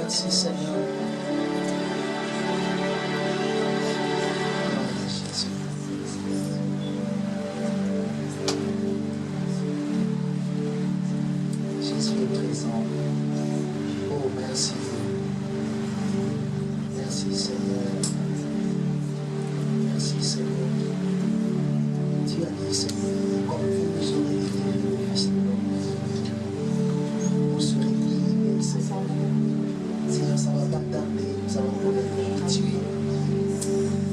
Merci Seigneur. Jésus est présent. Oh, merci. Merci Seigneur. Merci Seigneur. Tu as dit Seigneur, comme vous nous aurez aidé le Fils de l'homme, vous serez guidés Seigneur. Seigneur, ça ne va pas tarder. Nous allons connaître qui tu es.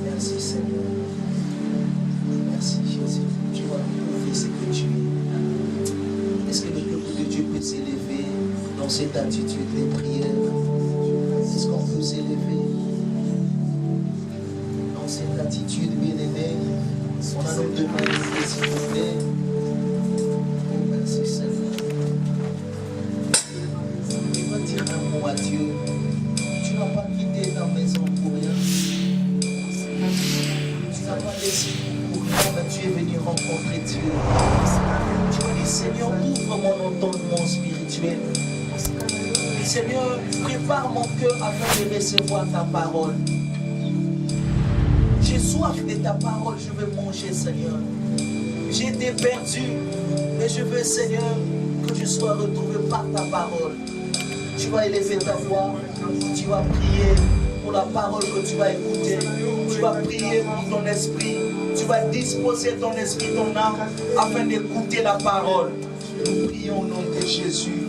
Merci Seigneur. Merci Jésus. Tu vas nous prouver ce que tu es. Est-ce que le peuple de Dieu peut s'élever dans cette attitude de prière? Est-ce qu'on peut s'élever dans cette attitude bien-aimée? On a nos deux mains levées, s'il vous plaît. Oh, merci Seigneur. Tu vas dire un mot à Dieu. Tu n'as pas quitté ta maison pour rien. Tu n'as pas laissé pour rien, mais tu es venu rencontrer Dieu. Tu vas dire, Seigneur, ouvre mon entendement spirituel. Seigneur, prépare mon cœur afin de recevoir ta parole. J'ai soif de ta parole, je veux manger, Seigneur. J'ai été perdu, mais je veux, Seigneur, que je sois retrouvé par ta parole. Tu vas élever ta voix, tu vas prier pour la parole que tu vas écouter. Tu vas prier pour ton esprit. Tu vas disposer ton esprit, ton âme, afin d'écouter la parole. Nous prions au nom de Jésus.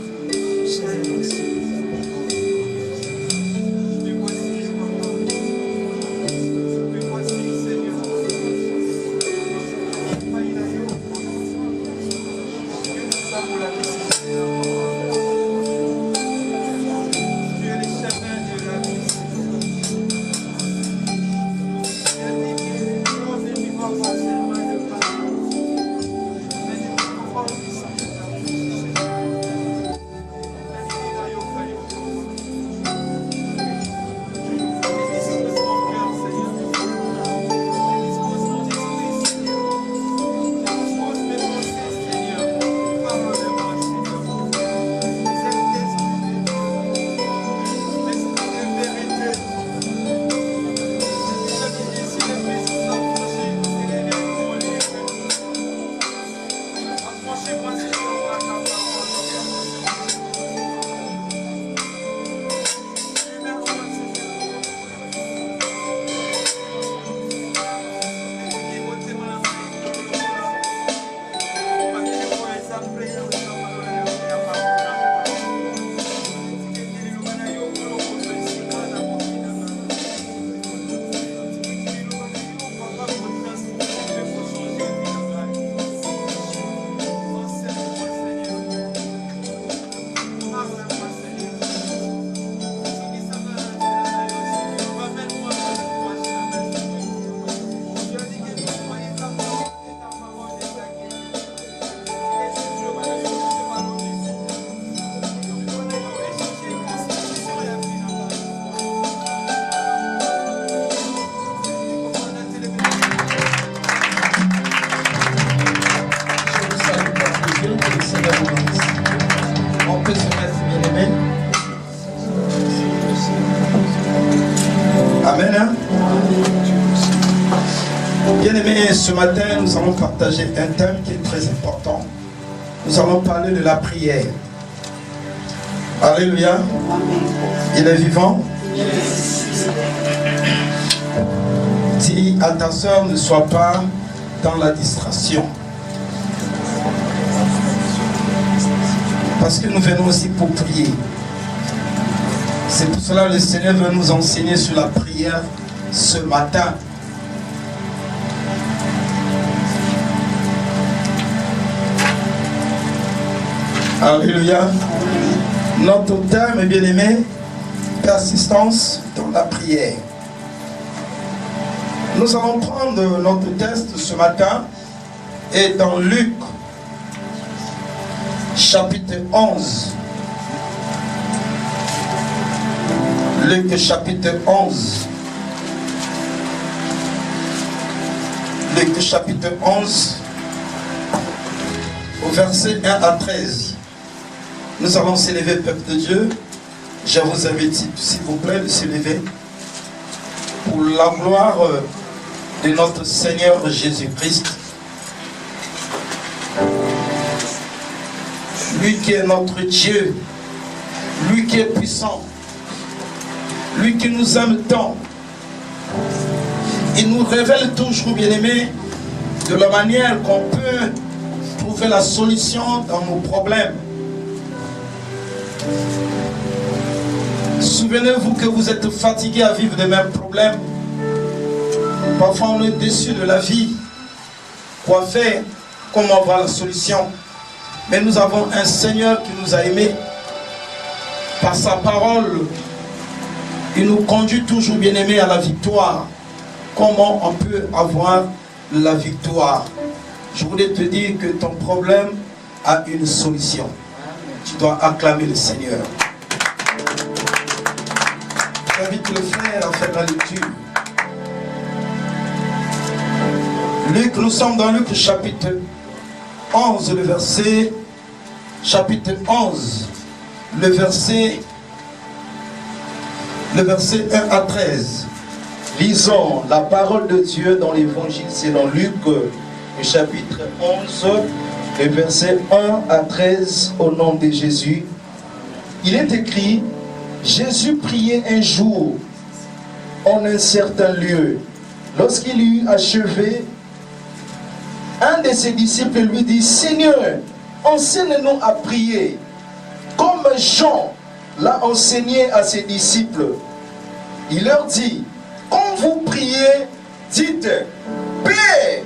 Bien-aimés, ce matin, nous allons partager un thème qui est très important. Nous allons parler de la prière. Alléluia. Il est vivant. Dis à ta soeur, ne sois pas dans la distraction. Parce que nous venons aussi pour prier. C'est pour cela que le Seigneur veut nous enseigner sur la prière ce matin. Alléluia. Notre thème, bien-aimé, persistance dans la prière. Nous allons prendre notre texte ce matin et dans Luc, chapitre 11. Luc, chapitre 11. Luc, chapitre 11, au verset 1 à 13. Nous allons s'élever, peuple de Dieu, Je vous invite, s'il vous plaît, de se lever pour la gloire de notre Seigneur Jésus-Christ. Lui qui est notre Dieu, lui qui est puissant, lui qui nous aime tant. Il nous révèle toujours, bien-aimés, de la manière qu'on peut trouver la solution dans nos problèmes. Souvenez-vous que vous êtes fatigué à vivre les mêmes problèmes. Parfois on est déçu de la vie. Quoi faire? Comment avoir la solution? Mais nous avons un Seigneur qui nous a aimés. Par sa parole, il nous conduit toujours, bien-aimés, à la victoire. Comment on peut avoir la victoire? Je voulais te dire que ton problème a une solution. Tu dois acclamer le Seigneur. J'invite le frère à faire la lecture. Luc, nous sommes dans Luc chapitre 11, le verset, chapitre 11, le verset 1 à 13. Lisons la parole de Dieu dans l'évangile selon Luc, le chapitre 11, le verset 1 à 13, au nom de Jésus. Il est écrit: Jésus priait un jour en un certain lieu. Lorsqu'il eut achevé, un de ses disciples lui dit: Seigneur, enseigne-nous à prier, comme Jean l'a enseigné à ses disciples. Il leur dit: quand vous priez, dites: Père,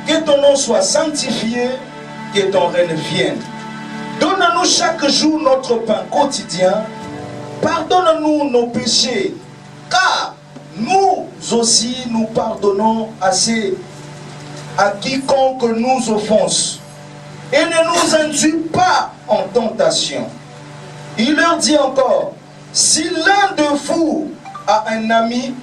que ton nom soit sanctifié, que ton règne vienne. Donne-nous chaque jour notre pain quotidien. Pardonne-nous nos péchés, car nous aussi nous pardonnons à quiconque nous offense. Et ne nous induis pas en tentation. Il leur dit encore: si l'un de vous a un ami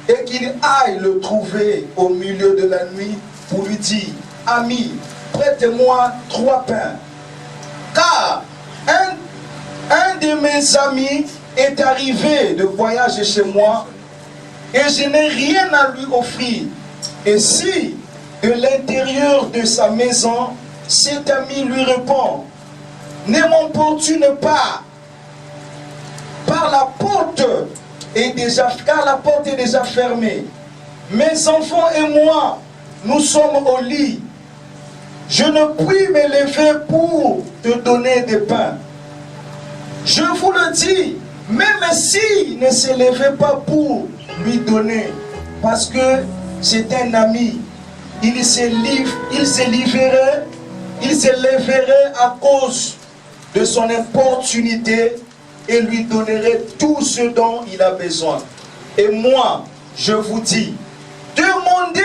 et qu'il aille le trouver au milieu de la nuit pour lui dire: Ami, prête-moi 3 pains. Car un de mes amis est arrivé de voyage chez moi et je n'ai rien à lui offrir. Et si de l'intérieur de sa maison, cet ami lui répond: ne m'importune pas, car la porte est déjà fermée. Mes enfants et moi, nous sommes au lit. Je ne puis me lever pour te donner des pains. Je vous le dis, même s'il ne se levait pas pour lui donner, parce que c'est un ami, il se lèverait à cause de son importunité et lui donnerait tout ce dont il a besoin. Et moi, je vous dis, demandez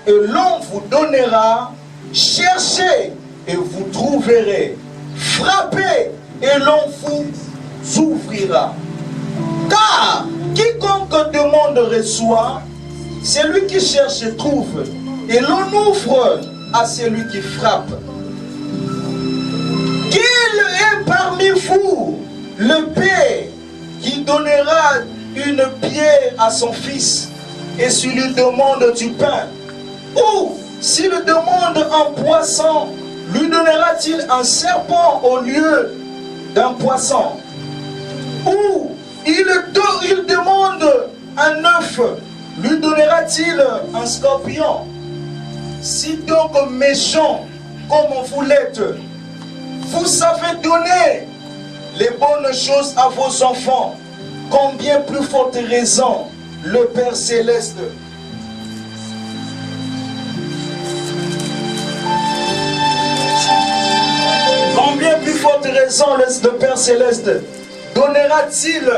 et l'on vous donnera, cherchez et vous trouverez, frappez et l'on vous ouvrira. Car quiconque demande reçoit, celui qui cherche trouve, et l'on ouvre à celui qui frappe. Quel est parmi vous le père qui donnera une pierre à son fils et s'il lui demande du pain? Ou s'il lui demande un poisson, lui donnera-t-il un serpent au lieu d'un poisson? Ou il demande un œuf, lui donnera-t-il un scorpion? Si donc méchant comme vous l'êtes, vous savez donner les bonnes choses à vos enfants, combien plus forte raison le Père Céleste combien plus forte raison le Père Céleste donnera-t-il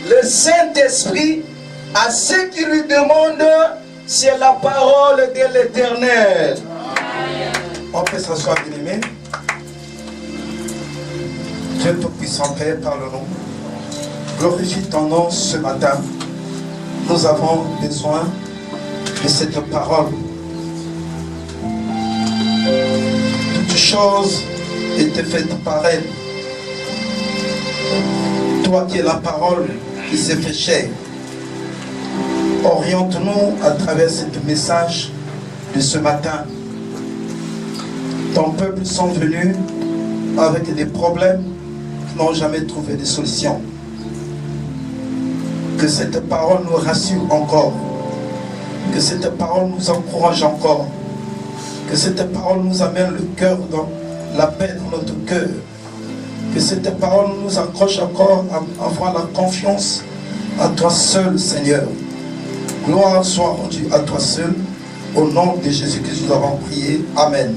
le Saint-Esprit à ceux qui lui demandent? C'est la parole de l'Éternel. On peut s'asseoir, bien-aimé. Dieu Tout-Puissant, Père, parle-nous. Glorifie ton nom ce matin. Nous avons besoin de cette parole. Toutes choses étaient faites par elle. toi qui es la parole qui s'est fait chair, oriente-nous à travers ce message de ce matin. Ton peuple sont venus avec des problèmes qui n'ont jamais trouvé de solution. Que cette parole nous rassure encore. Que cette parole nous encourage encore. Que cette parole nous amène le cœur dans la paix dans notre cœur. Que cette parole nous accroche encore à avoir la confiance à toi seul, Seigneur. Gloire soit rendue à toi seul. Au nom de Jésus-Christ, nous avons prié. Amen.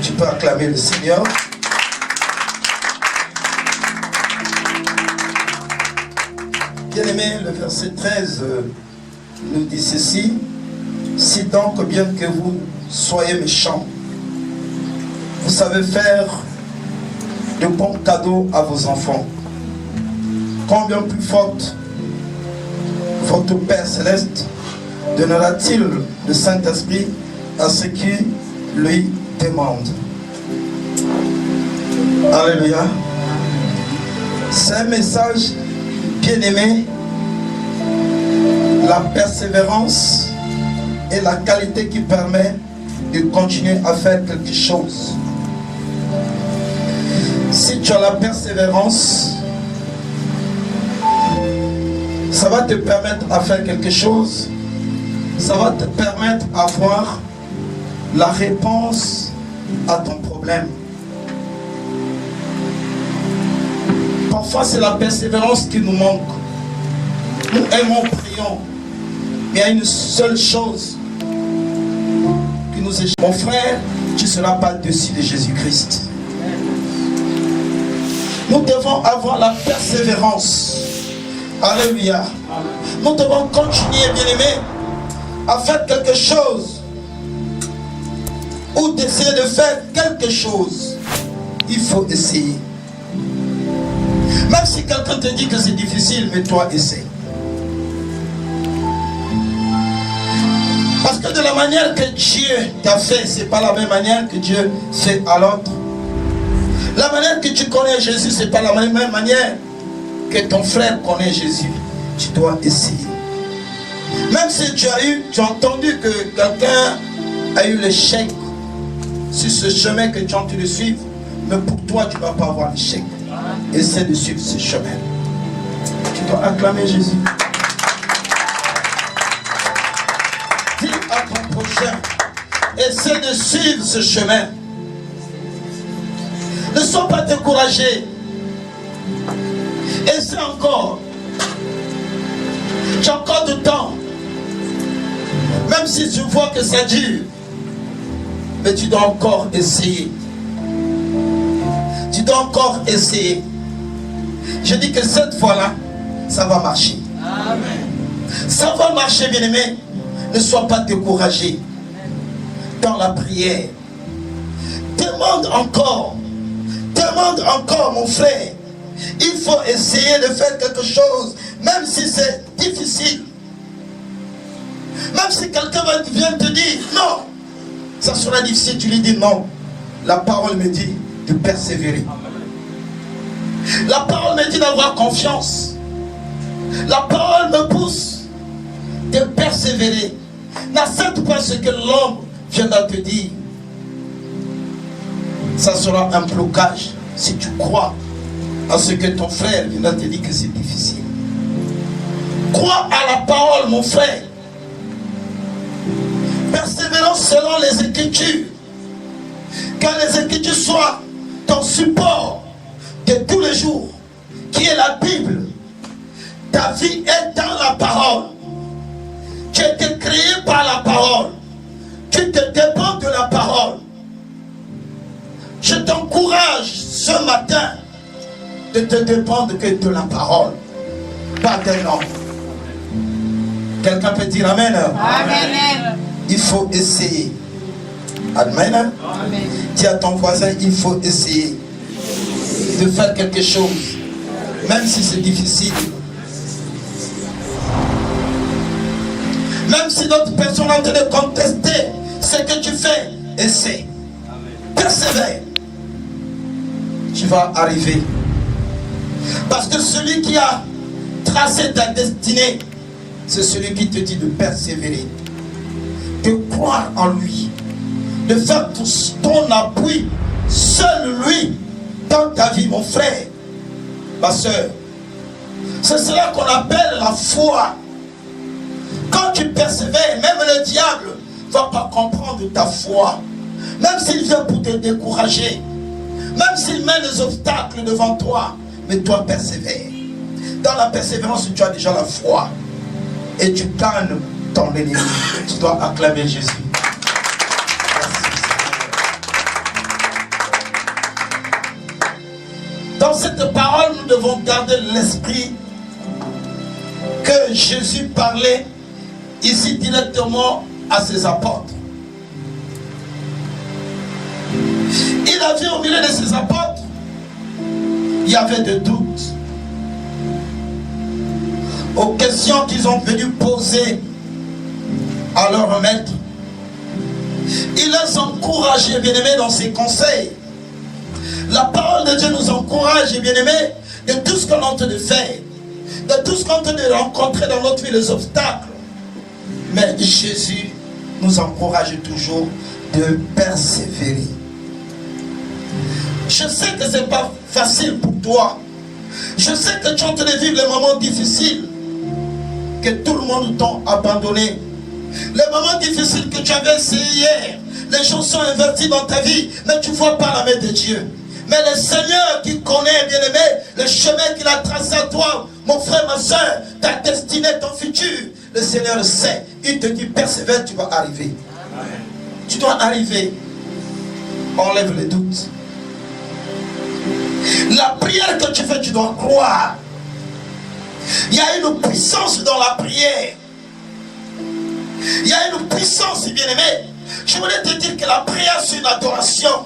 Tu peux acclamer le Seigneur. Bien-aimé, le verset 13 nous dit ceci. Si donc, bien que vous soyez méchants, vous savez faire de bons cadeaux à vos enfants, combien plus forte votre Père Céleste donnera-t-il le Saint-Esprit à ceux qui lui demandent. Alléluia. C'est un message bien-aimé. La persévérance est la qualité qui permet de continuer à faire quelque chose. Si tu as la persévérance, ça va te permettre à faire quelque chose. Ça va te permettre d'avoir la réponse à ton problème. Parfois, c'est la persévérance qui nous manque. Nous aimons, prions. Mais il y a une seule chose qui nous échappe. Mon frère, tu ne seras pas au-dessus de Jésus-Christ. Nous devons avoir la persévérance. Alléluia. Nous devons continuer, bien-aimés, à faire quelque chose ou d'essayer de faire quelque chose. Il faut essayer. Même si quelqu'un te dit que c'est difficile, mais toi, essaie. Parce que de la manière que Dieu t'a fait, ce n'est pas la même manière que Dieu fait à l'autre. La manière que tu connais Jésus, ce n'est pas la même manière que ton frère connaît Jésus. Tu dois essayer. Même si tu as entendu que quelqu'un a eu l'échec sur ce chemin que tu as envie de suivre, mais pour toi, tu ne vas pas avoir l'échec. Essaie de suivre ce chemin. Tu dois acclamer Jésus. Dis à ton prochain, essaie de suivre ce chemin. Ne sois pas découragé. Essaie encore. Tu as encore du temps. Même si tu vois que ça dure, mais tu dois encore essayer. Tu dois encore essayer. Je dis que cette fois-là, ça va marcher. Amen. Ça va marcher, bien-aimé. Ne sois pas découragé dans la prière. Demande encore. Demande encore, mon frère. Il faut essayer de faire quelque chose, même si c'est difficile. Même si quelqu'un vient te dire non, ça sera difficile, tu lui dis non. La parole me dit de persévérer. La parole me dit d'avoir confiance. La parole me pousse de persévérer. N'accepte pas ce que l'homme vient de te dire. Ça sera un blocage si tu crois à ce que ton frère vient de te dire que c'est difficile. Crois à la parole, mon frère. Persévérance selon les Écritures. Car les Écritures soient ton support de tous les jours, qui est la Bible. Ta vie est dans la parole. Tu as été créé par la parole. Tu te dépends de la parole. Je t'encourage ce matin de te dépendre que de la parole, pas d'un homme. Quelqu'un peut dire Amen. Amen. Il faut essayer. Amen. Amen. Dis à ton voisin, il faut essayer de faire quelque chose, même si c'est difficile. Même si d'autres personnes ont de contester ce que tu fais, essaie. Persévère. Tu vas arriver. Parce que celui qui a tracé ta destinée, c'est celui qui te dit de persévérer, de croire en lui, de faire tout ton appui, seul lui, dans ta vie, mon frère, ma soeur. C'est cela qu'on appelle la foi. Quand tu persévères, même le diable ne va pas comprendre ta foi. Même s'il vient pour te décourager, même s'il met des obstacles devant toi, mais toi persévère. Dans la persévérance, tu as déjà la foi. Et tu gagnes ton ennemi. Tu dois acclamer Jésus. Dans cette parole, nous devons garder l'esprit que Jésus parlait ici directement à ses apôtres. Il a vu au milieu de ses apôtres, il y avait des doutes aux questions qu'ils ont venu poser à leur maître. Il les encourageait, bien-aimés, dans ses conseils. La parole de Dieu nous encourage, bien-aimés, de tout ce qu'on est en train de faire, de tout ce qu'on est en train de rencontrer dans notre vie, les obstacles. Mais Jésus nous encourage toujours de persévérer. Je sais que ce n'est pas facile pour toi. Je sais que tu es en train de vivre les moments difficiles, que tout le monde t'a abandonné. Les moments difficiles que tu avais essayé hier, les choses sont inverties dans ta vie, mais tu ne vois pas la main de Dieu. Mais le Seigneur qui connaît, bien-aimé, le chemin qu'il a tracé à toi, mon frère, ma soeur, ta destinée, ton futur, le Seigneur le sait. Il te dit, persévère, tu vas arriver. Amen. Tu dois arriver. Enlève les doutes. La prière que tu fais, tu dois croire. Il y a une puissance dans la prière. Il y a une puissance, bien-aimé. Je voulais te dire que la prière, c'est une adoration.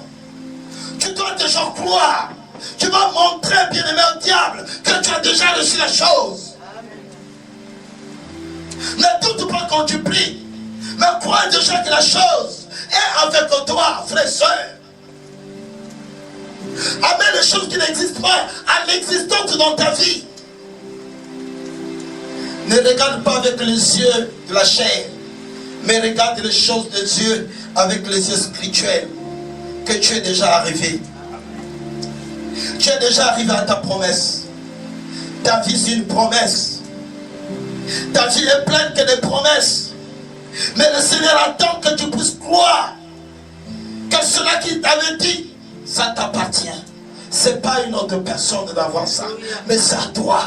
Tu dois déjà croire. Tu vas montrer, bien-aimé, au diable que tu as déjà reçu la chose. Ne doute pas quand tu pries, mais crois déjà que la chose est avec toi, frère et soeur. Amène les choses qui n'existent pas à l'existence dans ta vie. Ne regarde pas avec les yeux de la chair, mais regarde les choses de Dieu avec les yeux spirituels. Que tu es déjà arrivé. Tu es déjà arrivé à ta promesse. Ta vie, c'est une promesse. Ta vie est pleine que de promesses. Mais le Seigneur attend que tu puisses croire que cela qu'il t'avait dit, ça t'appartient. Ce n'est pas une autre personne d'avoir ça, mais c'est à toi.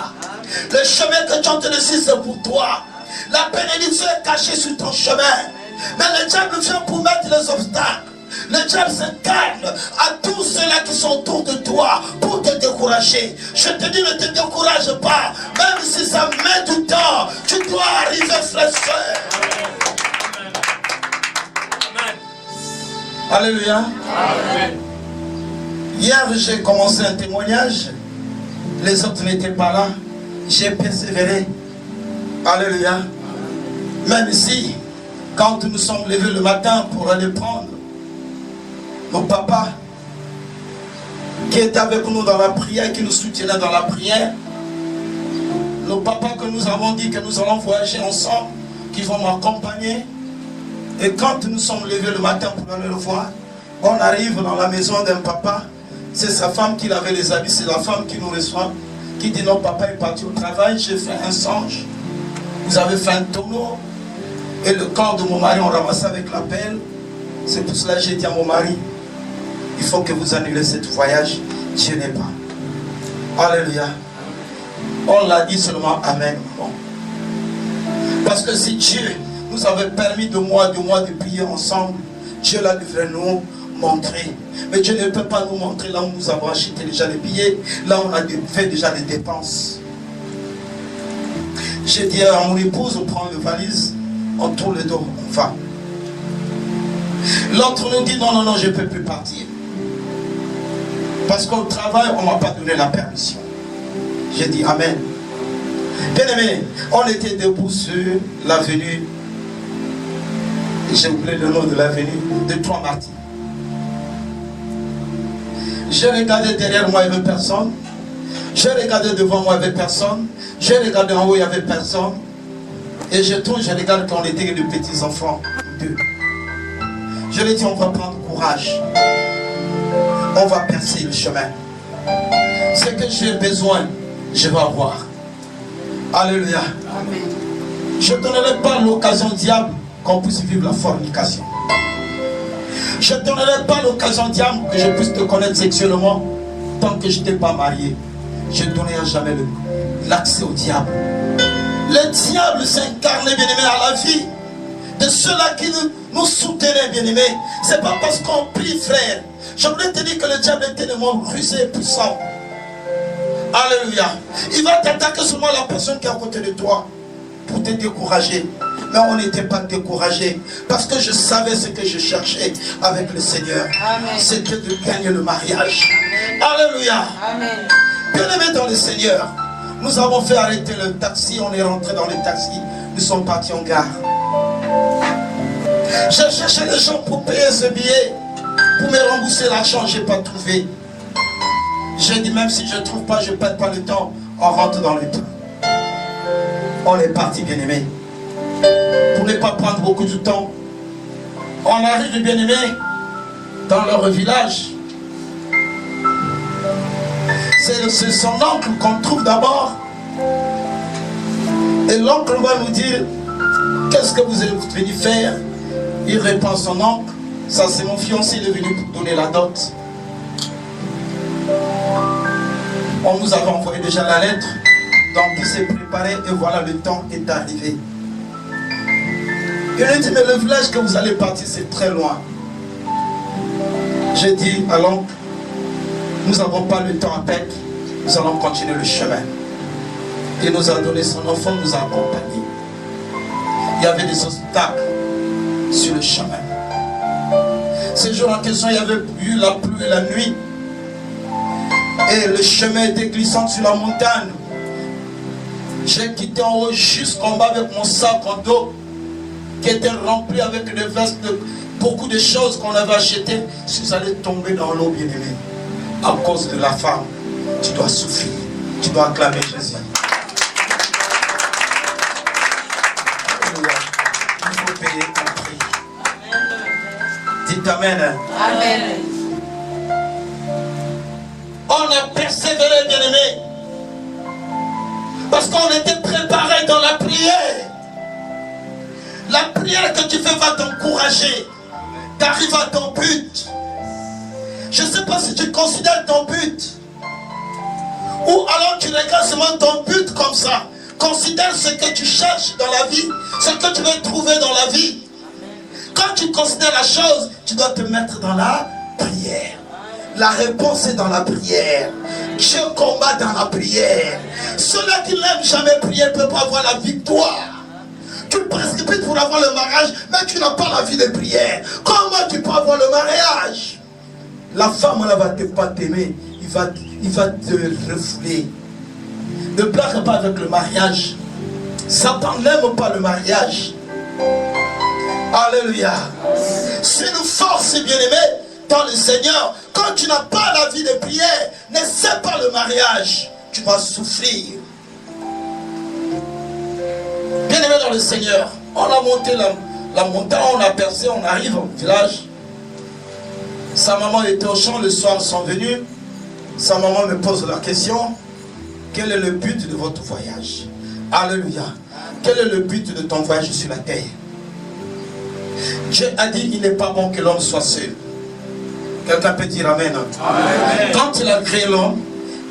Le chemin que tu as entendu, c'est pour toi. La bénédiction est cachée sur ton chemin. Mais le diable vient pour mettre les obstacles. Le diable s'incarne à tous ceux-là qui sont autour de toi pour te décourager. Je te dis, ne te décourage pas. Même si ça met du temps, tu dois arriver, frère, soeur. Alléluia. Amen. Hier, j'ai commencé un témoignage. Les autres n'étaient pas là. J'ai persévéré. Alléluia. Même si, quand nous sommes levés le matin pour aller prendre nos papas qui étaient avec nous dans la prière, qui nous soutenaient dans la prière, nos papas que nous avons dit que nous allons voyager ensemble, qui vont m'accompagner. Et quand nous sommes levés le matin pour aller le voir, on arrive dans la maison d'un papa. C'est sa femme qui avait les habits, c'est la femme qui nous reçoit, qui dit non, papa est parti au travail, j'ai fait un songe, vous avez fait un tonneau, et le corps de mon mari on ramassé avec la pelle. C'est pour cela que j'ai dit à mon mari, il faut que vous annulez ce voyage, Dieu n'est pas. Alléluia. On l'a dit seulement amen. Bon. Parce que si Dieu nous avait permis de mois de prier ensemble, Dieu là devrait nous montrer. Mais Dieu ne peut pas nous montrer là où nous avons acheté déjà les billets, là où on a fait déjà les dépenses. J'ai dit à mon épouse, on prend les valises, on tourne le dos, on va. L'autre nous dit non, non, non, je ne peux plus partir. Parce qu'au travail, on ne m'a pas donné la permission. J'ai dit amen. Bien aimé, on était debout sur l'avenue, j'ai oublié le nom de l'avenue, de Trois Martyrs. J'ai regardé derrière moi une personne. J'ai regardé devant moi, il n'y avait personne. J'ai regardé en haut, il n'y avait personne. Et je tourne, je regarde qu'on était de petits enfants. Deux. Je lui ai dit, on va prendre courage. On va percer le chemin. Ce que j'ai besoin, je vais avoir. Alléluia. Amen. Je ne donnerai pas l'occasion au diable qu'on puisse vivre la fornication. Je ne donnerai pas l'occasion au diable que je puisse te connaître sexuellement tant que je ne t'ai pas marié. Je ne donnerai jamais l'accès au diable. Le diable s'incarne, bien-aimé, à la vie de ceux-là qui nous soutenaient, bien-aimé. Ce n'est pas parce qu'on prie, frère. Je voulais te dire que le diable est tellement rusé et puissant. Alléluia. Il va t'attaquer seulement la personne qui est à côté de toi pour te décourager. Mais on n'était pas découragé parce que je savais ce que je cherchais avec le Seigneur. C'était de gagner le mariage. Amen. Alléluia. Amen. Bien-aimés dans le Seigneur, nous avons fait arrêter le taxi, on est rentré dans le taxi, nous sommes partis en gare. J'ai cherché les gens pour payer ce billet, pour me rembourser l'argent, je n'ai pas trouvé. J'ai dit même si je ne trouve pas, je ne perds pas le temps, on rentre dans le train. On est parti, bien-aimés. Pour ne pas prendre beaucoup de temps, on arrive, bien-aimés, dans leur village. C'est son oncle qu'on trouve d'abord. Et l'oncle va nous dire, qu'est-ce que vous êtes venu faire? Il répond à son oncle, ça c'est mon fiancé, il est venu pour donner la dot. On nous avait envoyé déjà la lettre, donc il s'est préparé et voilà, le temps est arrivé. Il lui dit, mais le village que vous allez partir, c'est très loin. J'ai dit à l'oncle, nous n'avons pas le temps à perdre, nous allons continuer le chemin. Il nous a donné son enfant, nous a accompagnés. Il y avait des obstacles sur le chemin. Ce jour en question, il y avait eu la pluie et la nuit. Et le chemin était glissant sur la montagne. J'ai quitté en haut jusqu'en bas avec mon sac en dos qui était rempli avec des vestes, beaucoup de choses qu'on avait achetées. Si vous allez tomber dans l'eau, bien-aimé, à cause de la femme, tu dois souffrir, tu dois acclamer Jésus. Il faut payer un prix. Dites Amen. Amen. On a persévéré, bien-aimé, parce qu'on était préparé dans la prière. La prière que tu fais va t'encourager. Tu arrives à ton but. Je ne sais pas si tu considères ton but, ou alors tu regardes seulement ton but comme ça. Considère ce que tu cherches dans la vie, ce que tu veux trouver dans la vie. Quand tu considères la chose, tu dois te mettre dans la prière. La réponse est dans la prière. Dieu combat dans la prière. Ceux-là qui n'aiment jamais prier ne peuvent pas avoir la victoire. Tu précipites pour avoir le mariage, mais tu n'as pas la vie de prière. Comment tu peux avoir le mariage? La femme là va pas t'aimer, il va te refouler. Ne blague pas avec le mariage. Satan n'aime pas le mariage. Alléluia. C'est une force, bien-aimé, dans le Seigneur. Quand tu n'as pas la vie de prière, n'essaie pas le mariage. Tu vas souffrir. Bien-aimé dans le Seigneur, on a monté la montagne, on a percé, on arrive au village. Sa maman était au champ, le soir ils sont venus. Sa maman me pose la question, quel est le but de votre voyage? Alléluia. Quel est le but de ton voyage sur la terre? Dieu a dit, il n'est pas bon que l'homme soit seul. Quelqu'un peut dire Amen. Amen. Quand il a créé l'homme,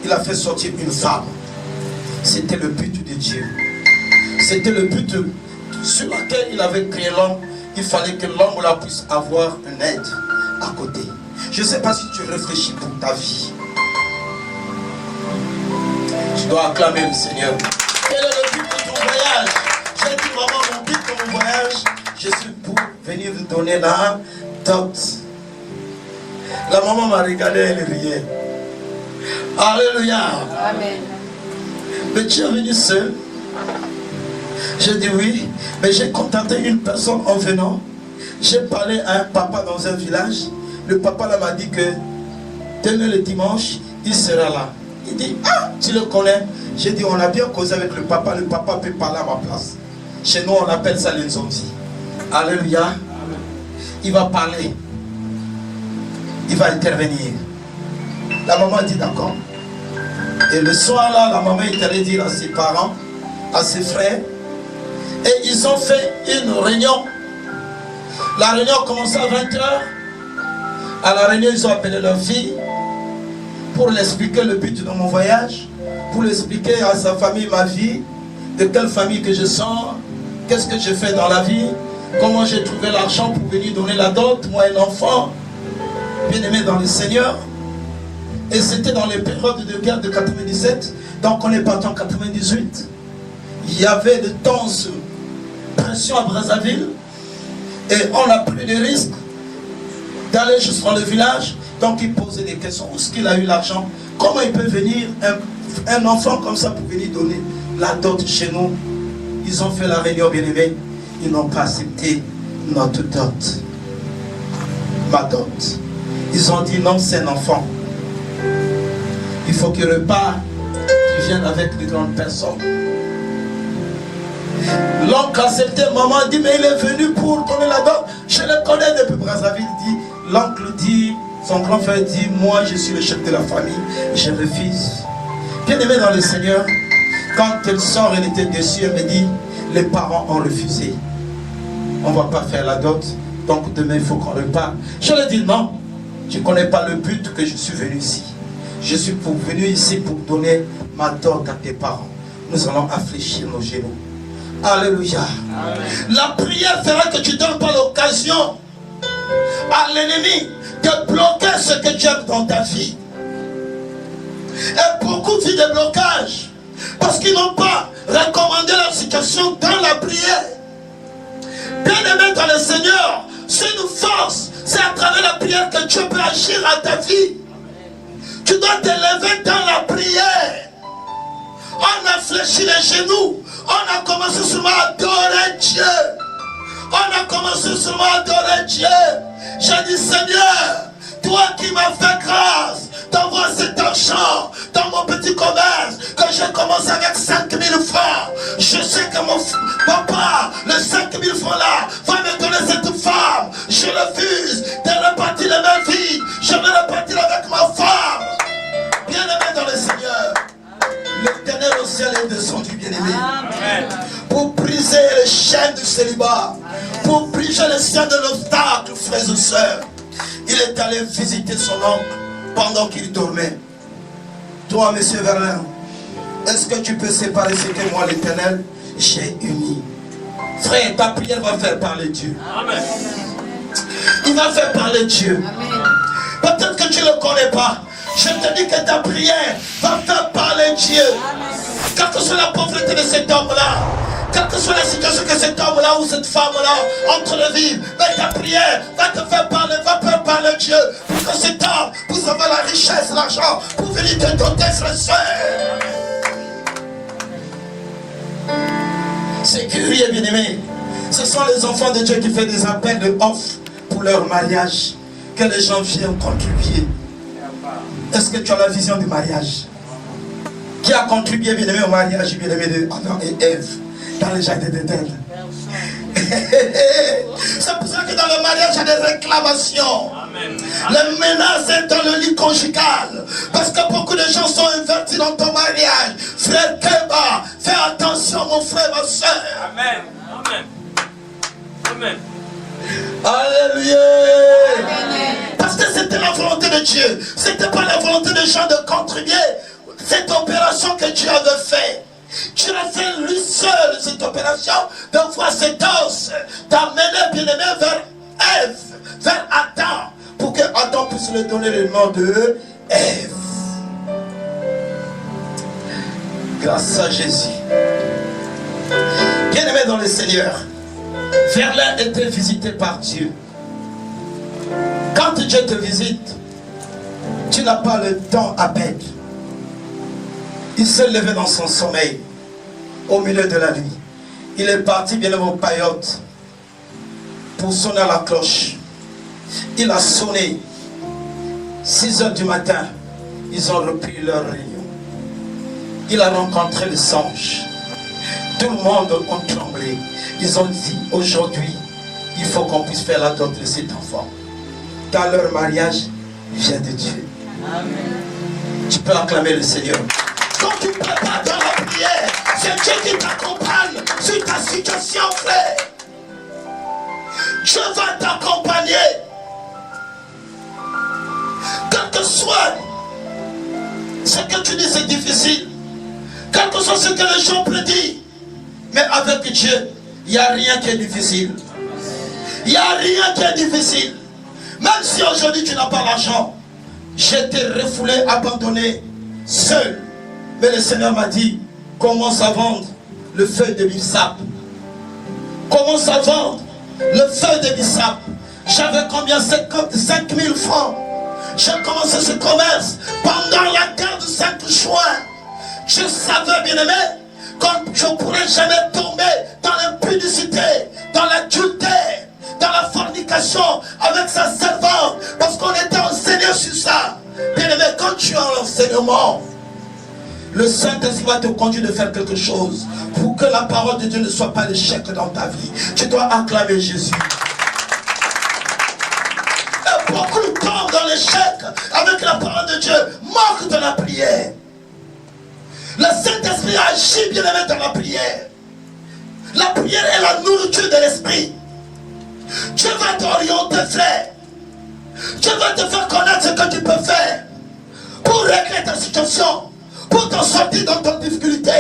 il a fait sortir une femme. C'était le but de Dieu. C'était le but sur lequel il avait créé l'homme. Il fallait que l'homme là puisse avoir une aide à côté. Je ne sais pas si tu réfléchis pour ta vie. Tu dois acclamer le Seigneur. Quel est le but de ton voyage? J'ai dit, maman, mon but de mon voyage, je suis pour venir vous donner la dot. La maman m'a regardé, elle riait. Alléluia. Amen. Mais tu es venu seul? J'ai dit oui, mais j'ai contacté une personne en venant. J'ai parlé à un papa dans un village. Le papa là m'a dit que demain le dimanche, il sera là. Il dit, ah, tu le connais? J'ai dit, on a bien causé avec le papa peut parler à ma place. Chez nous, on appelle ça les zombies. Alléluia. Il va parler. Il va intervenir. La maman dit d'accord. Et le soir là, la maman est allée dire à ses parents, à ses frères, et ils ont fait une réunion. La réunion a commencé à 20 h. À la réunion, ils ont appelé leur fille pour lui expliquer le but de mon voyage, pour lui expliquer à sa famille ma vie, de quelle famille que je sors, qu'est-ce que je fais dans la vie, comment j'ai trouvé l'argent pour venir donner la dot, moi un enfant, bien aimé dans le Seigneur. Et c'était dans les périodes de guerre de 97, donc on est parti en 98. Il y avait de tenses pressions à Brazzaville, et on a pris des risques d'aller jusqu'à le village. Donc il posait des questions. Où est-ce qu'il a eu l'argent? Comment il peut venir, un enfant comme ça, pour venir donner la dot chez nous? Ils ont fait la réunion, bien aimé. Ils n'ont pas accepté notre dot. Ma dot. Ils ont dit non, c'est un enfant. Il faut que le repas qui vienne avec de grandes personnes. L'oncle a accepté, maman dit, mais il est venu pour donner la dot. Je le connais depuis Brazzaville. L'oncle dit, son grand frère dit, moi je suis le chef de la famille, je refuse. Bien aimé dans le Seigneur, quand elle sort, elle était déçue, elle me dit, les parents ont refusé. On ne va pas faire la dot, donc demain il faut qu'on repart. Je lui ai dit, non, tu ne connais pas le but que je suis venu ici. Je suis venu ici pour donner ma dot à tes parents. Nous allons affléchir nos genoux. Alléluia. Amen. La prière fera que tu ne donnes pas l'occasion à l'ennemi de bloquer ce que tu aimes dans ta vie. Et beaucoup vivent des blocages parce qu'ils n'ont pas recommandé leur situation dans la prière. Bien aimé dans le Seigneur, c'est une force. C'est à travers la prière que Dieu peut agir à ta vie. Tu dois t'élever dans la prière. On a fléchi les genoux. On a commencé seulement à adorer Dieu. On a commencé seulement à adorer Dieu. J'ai dit, Seigneur, toi qui m'as fait grâce d'envoyer cet argent dans mon petit commerce, que j'ai commencé avec 5000 francs. Je sais que mon papa, les 5000 francs là, va me donner cette femme. Je refuse de repartir de ma vie. Je vais repartir avec ma femme. Bien-aimé dans le Seigneur, l'Éternel au ciel est descendu, bien-aimé, pour briser les chaînes du célibat, pour briser les chaînes de l'obstacle, frères et sœurs. Il est allé visiter son oncle pendant qu'il dormait. Toi, monsieur Verlin, est-ce que tu peux séparer ce que moi, l'Éternel, j'ai uni? Frère, ta prière va faire parler Dieu. Amen. Il va faire parler Dieu. Peut-être que tu ne le connais pas. Je te dis que ta prière va faire parler Dieu. Quelle que soit la pauvreté de cet homme-là, quelle que soit la situation que cet homme-là ou cette femme-là entre le vivre, mais ta prière va te faire parler, va faire parler Dieu. Pour que cet homme, vous avez la richesse, l'argent, pour venir te doter, frère, soeur. C'est curieux, bien-aimé. Ce sont les enfants de Dieu qui font des appels de offres pour leur mariage, que les gens viennent contribuer. Est-ce que tu as la vision du mariage? Qui a contribué, bien aimé, au mariage, bien aimé, de Adam et Ève dans le jardin d'Éden? C'est pour ça que dans le mariage, il y a des réclamations. Amen. Les menaces dans le lit conjugal. Parce que beaucoup de gens sont invertis dans ton mariage. Frère Keba, fais attention, mon frère, ma soeur. Amen. Amen. Amen. Alléluia. Amen. Parce que c'était la volonté de Dieu. C'était pas la volonté des gens de contribuer cette opération que Dieu avait fait. Dieu a fait lui seul cette opération de voir cet os d'amener bien-aimé vers Ève, vers Adam, pour que Adam puisse lui donner le nom de Ève. Grâce à Jésus. Bien-aimé dans le Seigneur, Verlin était visité par Dieu. Quand Dieu te visite, tu n'as pas le temps à perdre. Il s'est levé dans son sommeil, au milieu de la nuit. Il est parti bien au paillote pour sonner à la cloche. Il a sonné. 6 h du matin, ils ont repris leur réunion. il a rencontré les anges. Tout le monde a tremblé. Ils ont dit, aujourd'hui, il faut qu'on puisse faire la dot de cet enfant. Car leur mariage vient de Dieu. Amen. Tu peux acclamer le Seigneur. Quand tu prépares dans la prière, c'est Dieu qui t'accompagne sur ta situation, frère. Dieu va t'accompagner. Quel que soit ce que tu dis, c'est difficile. Quel que soit ce que les gens prédisent. Mais avec Dieu, il n'y a rien qui est difficile. Il n'y a rien qui est difficile. Même si aujourd'hui tu n'as pas l'argent, j'étais refoulé, abandonné, seul. Mais le Seigneur m'a dit, commence à vendre le feuille de bissap. Commence à vendre le feuille de bissap. J'avais combien? 55 000 francs. J'ai commencé ce commerce pendant la guerre du 5 juin. Je savais, bien aimé, comme je ne pourrais jamais tomber dans l'impudicité, dans l'adultère, dans la fornication avec sa servante, parce qu'on était enseigné sur ça. Bien aimé, quand tu as l'enseignement, le Saint-Esprit va te conduire de faire quelque chose pour que la parole de Dieu ne soit pas l'échec dans ta vie. Tu dois acclamer Jésus. Et beaucoup tombent dans l'échec avec la parole de Dieu, manque de la prière. Le Saint-Esprit agit, bien aimé, dans la prière. La prière est la nourriture de l'esprit. Dieu va t'orienter, frère. Dieu va te faire connaître ce que tu peux faire pour régler ta situation, pour t'en sortir dans ton difficulté.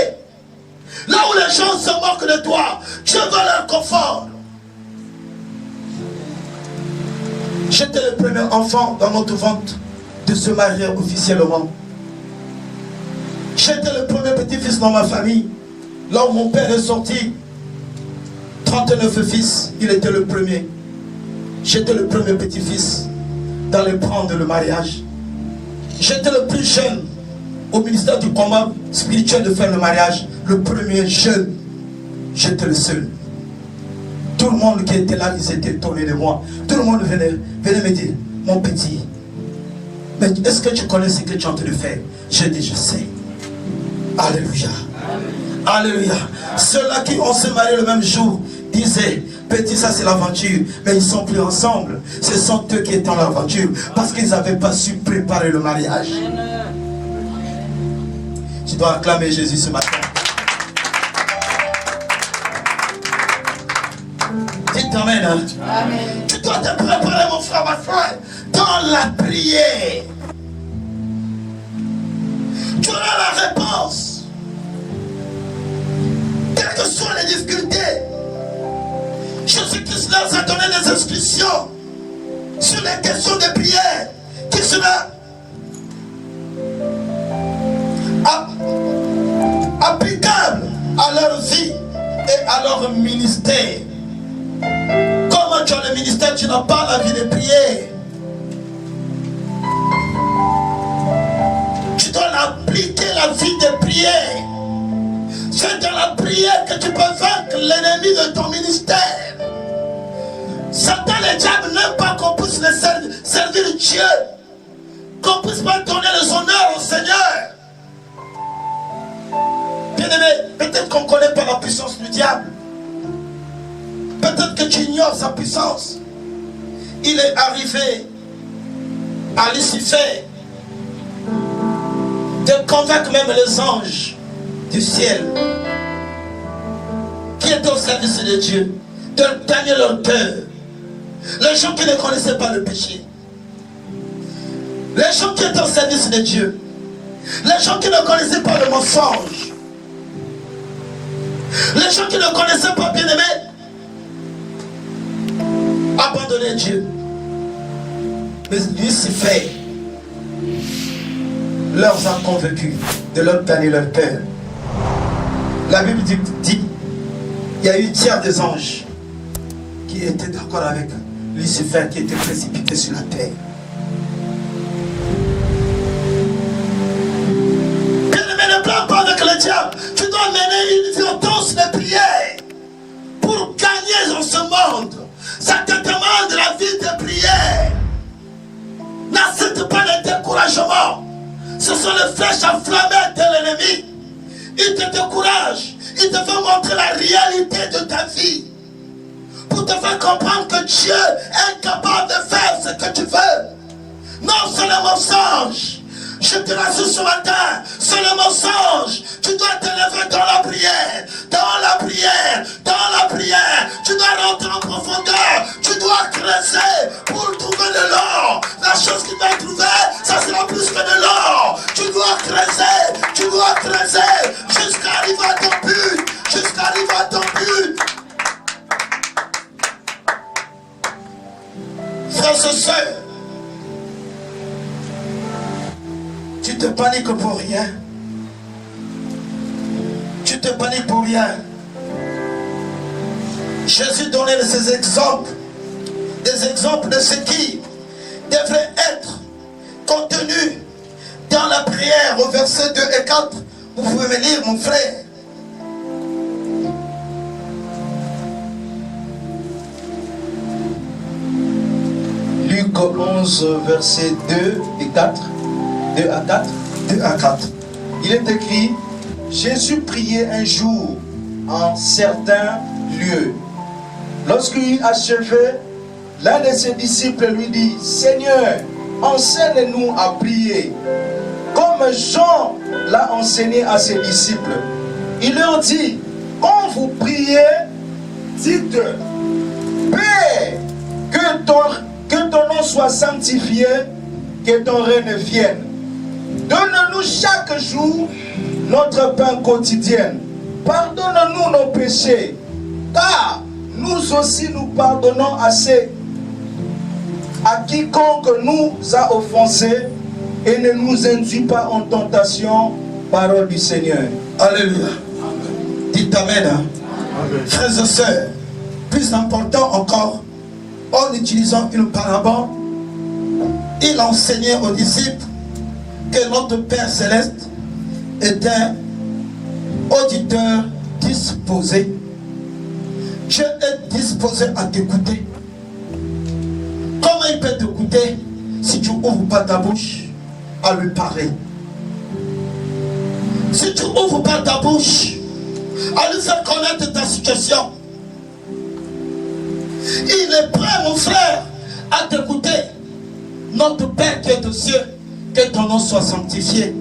Là où les gens se moquent de toi, Dieu va leur confort. J'étais le premier enfant dans notre ventre de se marier officiellement. J'étais le premier petit-fils dans ma famille. Là où mon père est sorti, 39 fils, il était le premier. J'étais le premier petit-fils dans les plans de le mariage. J'étais le plus jeune au ministère du combat spirituel de faire le mariage. Le premier jeune, j'étais le seul. Tout le monde qui était là, ils étaient étonnés de moi. Tout le monde venait me dire, mon petit, mais est-ce que tu connais ce que tu es en train de faire? Je dis, je sais. Alléluia. Amen. Alléluia. Ceux-là qui ont se marié le même jour disaient, petit, ça c'est l'aventure. Mais ils ne sont plus ensemble. Ce sont eux qui étaient dans l'aventure. Parce qu'ils n'avaient pas su préparer le mariage. Tu dois acclamer Jésus ce matin. Dites amen. Hein? Amen. Tu dois te préparer, mon frère, ma frère, dans la prière. Tu auras la réponse. Quelles que soient les difficultés, Jésus-Christ leur a donné des instructions sur les questions de prière qui sera applicable à leur vie et à leur ministère. Comment tu as le ministère, tu n'as pas la vie de prière. Tu dois appliquer la vie de prière. C'est dans la prière que tu peux vaincre l'ennemi de ton ministère. Satan, le diable, n'aime pas qu'on puisse le servir Dieu, qu'on puisse pas donner les honneurs au Seigneur. Bien aimé, peut-être qu'on ne connaît pas la puissance du diable. Peut-être que tu ignores sa puissance. Il est arrivé à Lucifer de convaincre même les anges du ciel qui étaient au service de Dieu, de gagner leur cœur. Les gens qui ne connaissaient pas le péché, les gens qui étaient au service de Dieu, les gens qui ne connaissaient pas le mensonge, les gens qui ne connaissaient pas, bien aimé, abandonner Dieu. Mais Lucifer leur a convaincus de leur gagner leur cœur. La Bible dit il y a eu tiers des anges qui étaient d'accord avec Lucifer, qui était précipité sur la terre. Bien-aimé, ne plains pas avec le diable. Tu dois mener une vie intense de prière pour gagner dans ce monde. Ça te demande la vie de prière. N'accepte pas le découragement. Ce sont les flèches enflammées de l'ennemi Il te décourage. Il te fait montrer la réalité de ta vie. Pour te faire comprendre que Dieu est capable de faire ce que tu veux. Non, c'est le mensonge. Je te rassure ce matin, c'est le mensonge. Tu dois t'élever dans la prière, dans la prière, dans la prière. Tu dois rentrer en profondeur. Tu dois creuser pour trouver de l'or. La chose qu'il va trouver, ça sera plus que de l'or. Tu dois creuser jusqu'à arriver à ton but, jusqu'à arriver à ton but. Frères et sœurs, tu te paniques pour rien. Tu te paniques pour rien. Jésus donnait ces exemples. Des exemples de ce qui devrait être contenu dans la prière au verset 2 et 4. Vous pouvez me lire, mon frère. Luc 11, versets 2 et 4. 2 à 4. 2 à 4. Il est écrit, Jésus priait un jour en certains lieux. Lorsqu'il achevait, l'un de ses disciples lui dit, Seigneur, enseigne-nous à prier, comme Jean l'a enseigné à ses disciples. Il leur dit, quand vous priez, dites, Père, que ton nom soit sanctifié, que ton règne vienne. Donne-nous chaque jour notre pain quotidien. Pardonne-nous nos péchés, car nous aussi nous pardonnons à quiconque nous a offensés, et ne nous induis pas en tentation. Parole du Seigneur. Alléluia. Amen. Dites Amen. Amen. Frères et sœurs, plus important encore, en utilisant une parabole, il enseignait aux disciples que notre Père Céleste est un auditeur disposé. Dieu est disposé à t'écouter. Comment il peut t'écouter si tu n'ouvres pas ta bouche à lui parler? Si tu n'ouvres pas ta bouche à lui faire connaître ta situation, il est prêt, mon frère, à t'écouter. Notre Père qui est aux cieux, que ton nom soit sanctifié.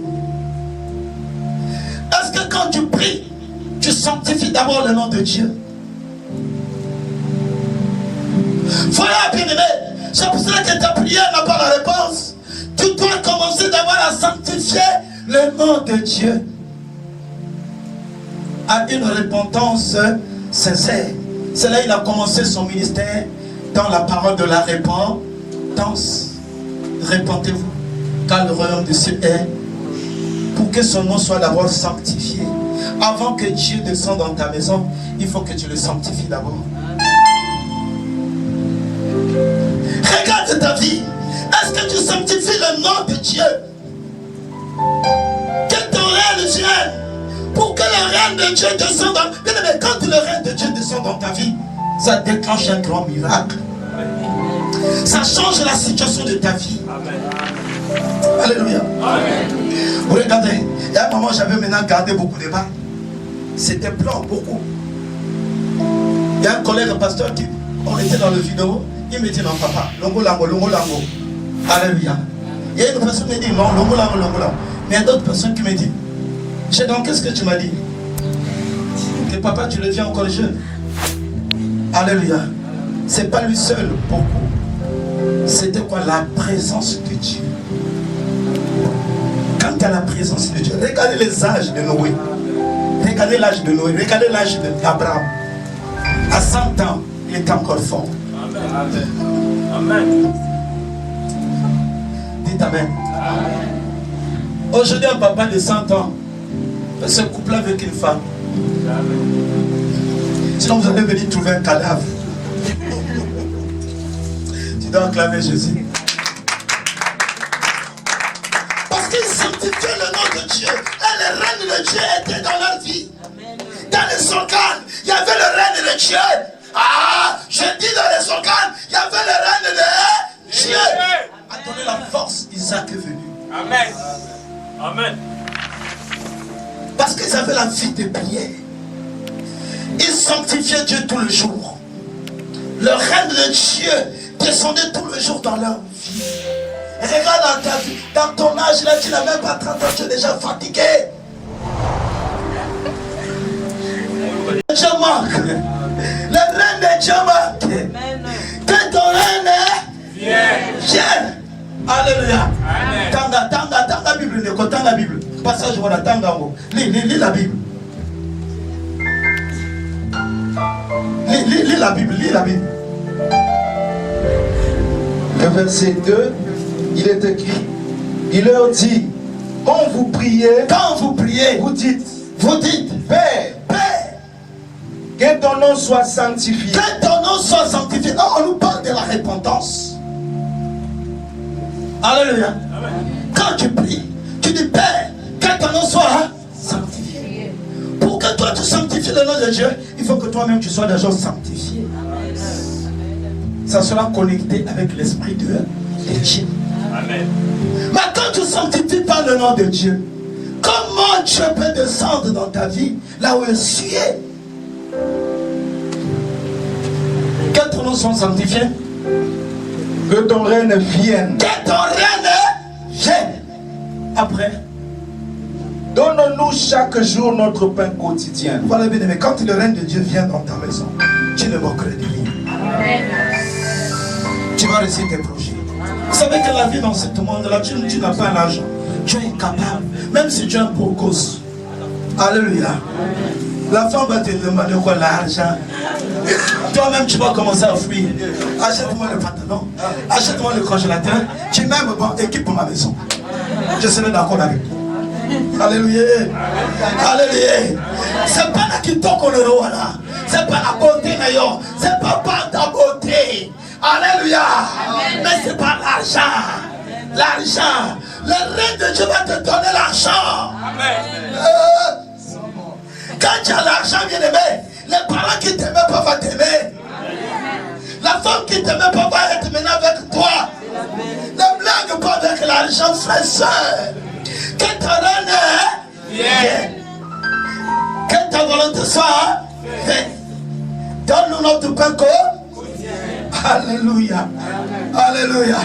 Est-ce que quand tu pries, tu sanctifies d'abord le nom de Dieu? Voilà, bien-aimé, c'est pour cela que ta prière n'a pas la réponse. Tu dois commencer d'abord à sanctifier le nom de Dieu à une repentance sincère. C'est là qu'il a commencé son ministère dans la parole de la repentance. Répentez-vous, car le royaume du ciel est, pour que son nom soit d'abord sanctifié. Avant que Dieu descende dans ta maison, il faut que tu le sanctifies d'abord. Regarde ta vie. Est-ce que tu sanctifies le nom de Dieu? Que ton règne vienne. Pour que le règne de Dieu descende dans... Bien aimé, quand le règne de Dieu descend dans ta vie, ça déclenche un grand miracle. Ça change la situation de ta vie. Amen. Alléluia. Amen. Vous regardez, il y a un moment, j'avais maintenant gardé beaucoup de bas. C'était blanc, beaucoup. Il y a un collègue pasteur qui, on était dans le vidéo, il me dit non papa, longo lango, longo lango. Alléluia. Il y a une personne qui me dit non, longo lango, longo lango. Mais il y a d'autres personnes qui me disent, donc qu'est-ce que tu m'as dit? Que papa, tu deviens encore jeune. Alléluia. C'est pas lui seul, beaucoup. C'était quoi? La présence de Dieu. Quand tu as la présence de Dieu, regardez les âges de Noé. Regardez l'âge de Noé, regardez l'âge d'Abraham. À 100 ans, il est encore fort. Amen. Amen. Dites Amen. Amen. Aujourd'hui, un papa de 100 ans peut se coupler avec une femme. Amen. Sinon, vous allez venir trouver un cadavre. Tu dois acclamer Jésus. Parce qu'ils sanctifiaient le nom de Dieu. Et le règne de Dieu était dans leur vie. Dans les organes, il y avait le règne de Dieu. Ah, je dis dans les organes, il y avait le règne de Dieu. A donné la force, Isaac est venu. Amen. Amen. Parce qu'ils avaient la vie de prière. Ils sanctifiaient Dieu tout le jour. Le règne de Dieu descendait tout le jour dans leur vie. Regarde dans ton âge, là, tu n'as même pas 30 ans, tu es déjà fatigué. Dieu manque. Le règne de Dieu manque. Que ton règne vienne. Alléluia. Tanga Bible, tanga Bible. Passage voilà, tanga. Lis la Bible. Lis la Bible, lis la Bible. Le verset 2, il est écrit, il leur dit, quand vous priez, vous dites, Père, que ton nom soit sanctifié. Que ton nom soit sanctifié. Non, on nous parle de la repentance. Alléluia. Quand tu pries, tu dis Père, que ton nom soit sanctifié. Pour que toi tu sanctifies le nom de Dieu, il faut que toi-même tu sois déjà sanctifié. Ça sera connecté avec l'esprit de Dieu. Amen. Mais quand tu ne sanctifies pas le nom de Dieu, comment Dieu peut descendre dans ta vie là où tu es? Que ton nom soit sanctifié. Que ton règne vienne. Que ton règne vienne. Après, donne-nous chaque jour notre pain quotidien. voilà bien aimé, quand le règne de Dieu vient dans ta maison, tu ne manqueras de rien. Tu vas réussir tes projets. Vous savez que la vie dans ce monde-là, tu n'as pas l'argent. Tu es incapable. Même si tu es un beau gosse. Alléluia. La femme va te demander quoi, l'argent. Toi-même, tu vas commencer à fuir. Achète-moi le pantalon. Achète-moi le congélateur. Tu m'aimes, bon, équipe pour ma maison. Je serai d'accord avec toi. Alléluia. Alléluia. C'est pas la qui toque le roi là. C'est pas la beauté d'ailleurs. C'est pas ta beauté. Alléluia. Mais c'est pas l'argent. L'argent. Le règne de Dieu va te donner l'argent. Quand tu as l'argent, bien aimé, les parents qui t'aimaient pas vont t'aimer. La femme qui t'aimait pas va être maintenant avec toi. Ne blague pas avec l'argent, frère, soeur. Que ton règne vienne. Que ta volonté soit faite. Donne-nous notre pain quotidien. Alléluia. Alléluia.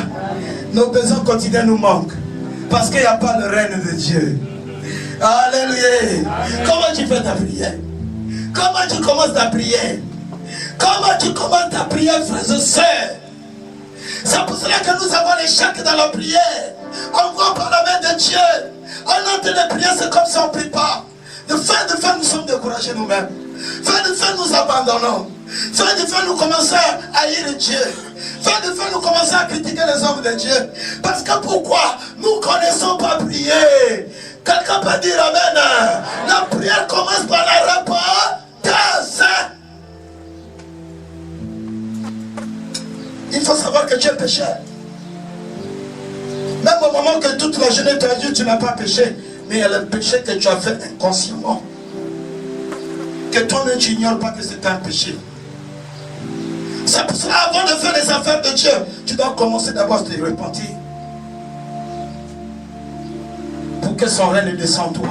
Nos besoins quotidiens nous manquent. Parce qu'il n'y a pas le règne de Dieu. Alléluia. Comment tu fais ta prière? Comment tu commences ta prière? Comment tu commences ta prière, frères et sœurs? C'est pour cela que nous avons l'échec dans la prière. On voit par la main de Dieu. On entre les prières, c'est comme si on ne prie pas. De fin, nous sommes découragés nous-mêmes. Fin, nous abandonnons. Fin, nous commençons à haïr Dieu. Fin, nous commençons à critiquer les hommes de Dieu. Parce que pourquoi? Nous ne connaissons pas prier. Quelqu'un peut dire Amen. La prière commence par la repentance. Il faut savoir que tu es pécheur. Même au moment que toute la journée tu as dit tu n'as pas péché, mais il y a le péché que tu as fait inconsciemment. Que toi-même tu n'ignores pas que c'est un péché. C'est pour cela, avant de faire les affaires de Dieu, tu dois commencer d'abord à te repentir. Pour que son règne descende en toi.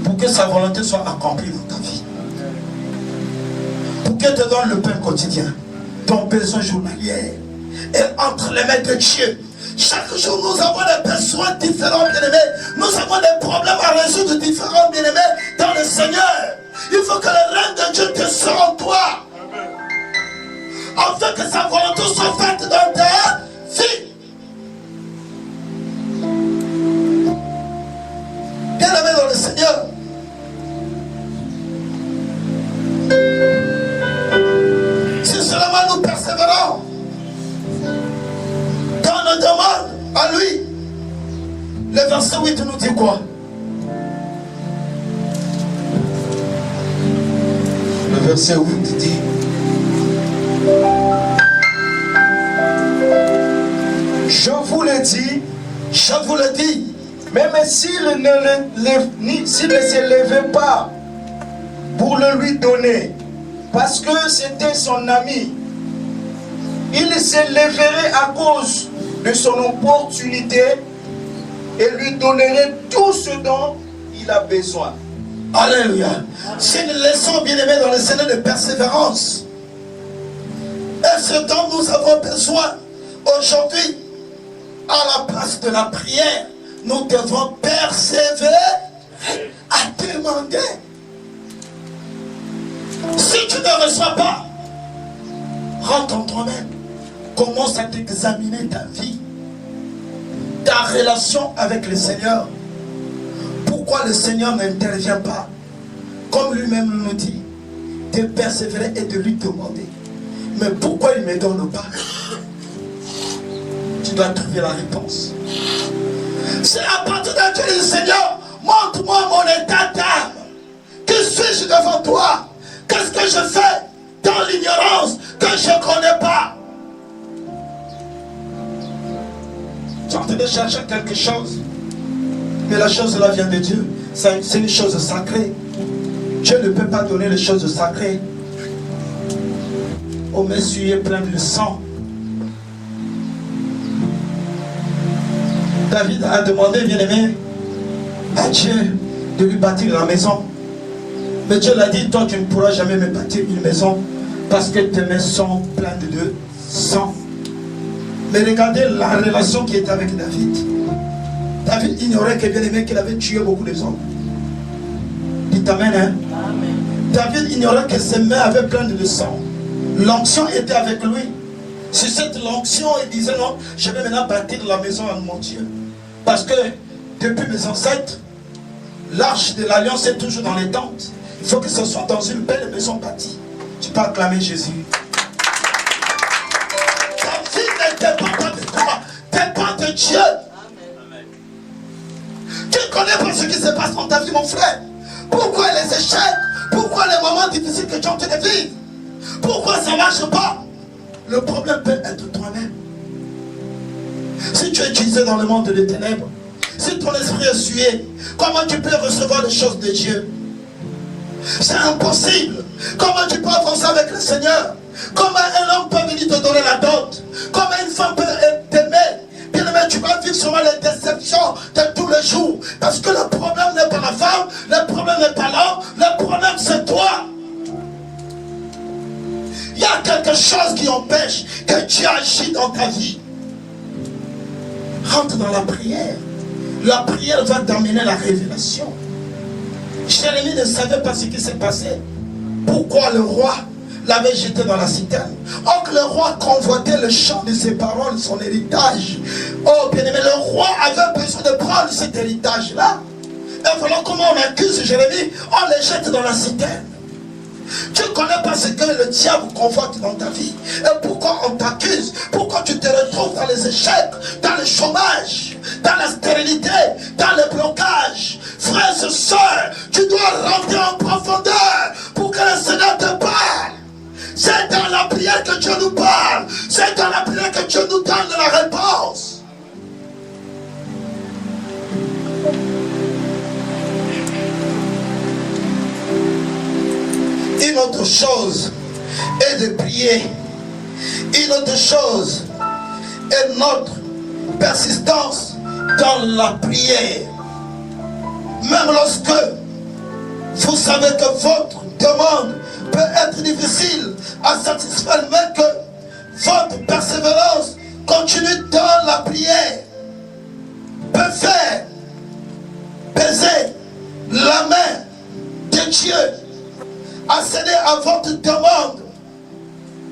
Pour que sa volonté soit accomplie dans ta vie. Pour qu'elle te donne le pain quotidien. Ton besoin journalier. Et entre les mains de Dieu. Chaque jour nous avons des besoins différents, bien-aimés. Nous avons des problèmes à résoudre différents, bien-aimés, dans le Seigneur. Il faut que le règne de Dieu descende en toi. Afin que sa volonté soit faite dans ta vie. Bien-aimés dans le Seigneur. Si seulement nous persévérons dans nos demandes à lui. Le verset 8 nous dit quoi? Le verset 8 dit, je vous le dis, même s'il ne se levait pas pour le lui donner, parce que c'était son ami, il se lèverait à cause de son opportunité et lui donnerait tout ce dont il a besoin. Alléluia. C'est une leçon, bien-aimée, dans le Seigneur de persévérance. Et ce dont nous avons besoin aujourd'hui, à la place de la prière, nous devons persévérer à demander. Si tu ne reçois pas, rentre en toi-même. Commence à t'examiner ta vie, ta relation avec le Seigneur. Pourquoi le Seigneur n'intervient pas? Comme lui-même nous dit, de persévérer et de lui demander. Mais pourquoi il ne me donne pas? Tu dois trouver la réponse. C'est à partir d'un Dieu du Seigneur, montre-moi mon état d'âme. Que suis-je devant toi? Qu'est-ce que je fais dans l'ignorance que je ne connais pas? Tu es en train de chercher quelque chose. Mais la chose là vient de Dieu. C'est une chose sacrée. Dieu ne peut pas donner les choses sacrées au messuier plein de sang. David a demandé, bien-aimé, à Dieu de lui bâtir la maison. Mais Dieu l'a dit, toi tu ne pourras jamais me bâtir une maison parce que tes mains sont pleines de sang. Mais regardez la relation qui est avec David. David ignorait que, bien-aimé, qu'il avait tué beaucoup de hommes. Dites amen, hein? Amen. David ignorait que ses mains avaient plein de sang. L'onction était avec lui. Sur cette onction, il disait non, je vais maintenant bâtir la maison à mon Dieu. Parce que depuis mes ancêtres, l'arche de l'alliance est toujours dans les tentes. Il faut que ce soit dans une belle maison bâtie. Tu peux acclamer Jésus. Ta vie ne dépend pas de toi, dépend de Dieu. Amen. Tu ne connais pas ce qui se passe dans ta vie, mon frère. Pourquoi les échecs? Pourquoi les moments difficiles que tu es en train de vivre? Pourquoi ça ne marche pas? Le problème peut être toi-même. Si tu es utilisé dans le monde des ténèbres, si ton esprit est sué, comment tu peux recevoir les choses de Dieu? C'est impossible. Comment tu peux avancer avec le Seigneur? Comment un homme peut venir te donner la dot? Comment une femme peut t'aimer? Bien aimé, tu vas vivre seulement les déceptions de tous les jours. Parce que le problème n'est pas la femme, le problème n'est pas l'homme, le problème c'est toi. Il y a quelque chose qui empêche que Dieu agisse dans ta vie. Rentre dans la prière. La prière va t'amener la révélation. Jérémie ne savait pas ce qui s'est passé. Pourquoi le roi l'avait jeté dans la citerne? Or que le roi convoitait le champ de ses parents, son héritage. Oh bien aimé, le roi avait besoin de prendre cet héritage-là. Et voilà comment on accuse Jérémie. On le jette dans la citerne. Tu ne connais pas ce que le diable convoite dans ta vie. Et pourquoi on t'accuse? Pourquoi tu te retrouves dans les échecs, dans le chômage, dans la stérilité, dans le blocage? Frères et sœurs, tu dois rentrer en profondeur pour que le Seigneur te parle. C'est dans la prière que Dieu nous parle. C'est dans la prière que Dieu nous donne la réponse. Une autre chose est de prier. Une autre chose est notre persistance dans la prière. Même lorsque vous savez que votre demande peut être difficile à satisfaire, mais que votre persévérance continue dans la prière peut faire peser la main de Dieu à céder à votre demande.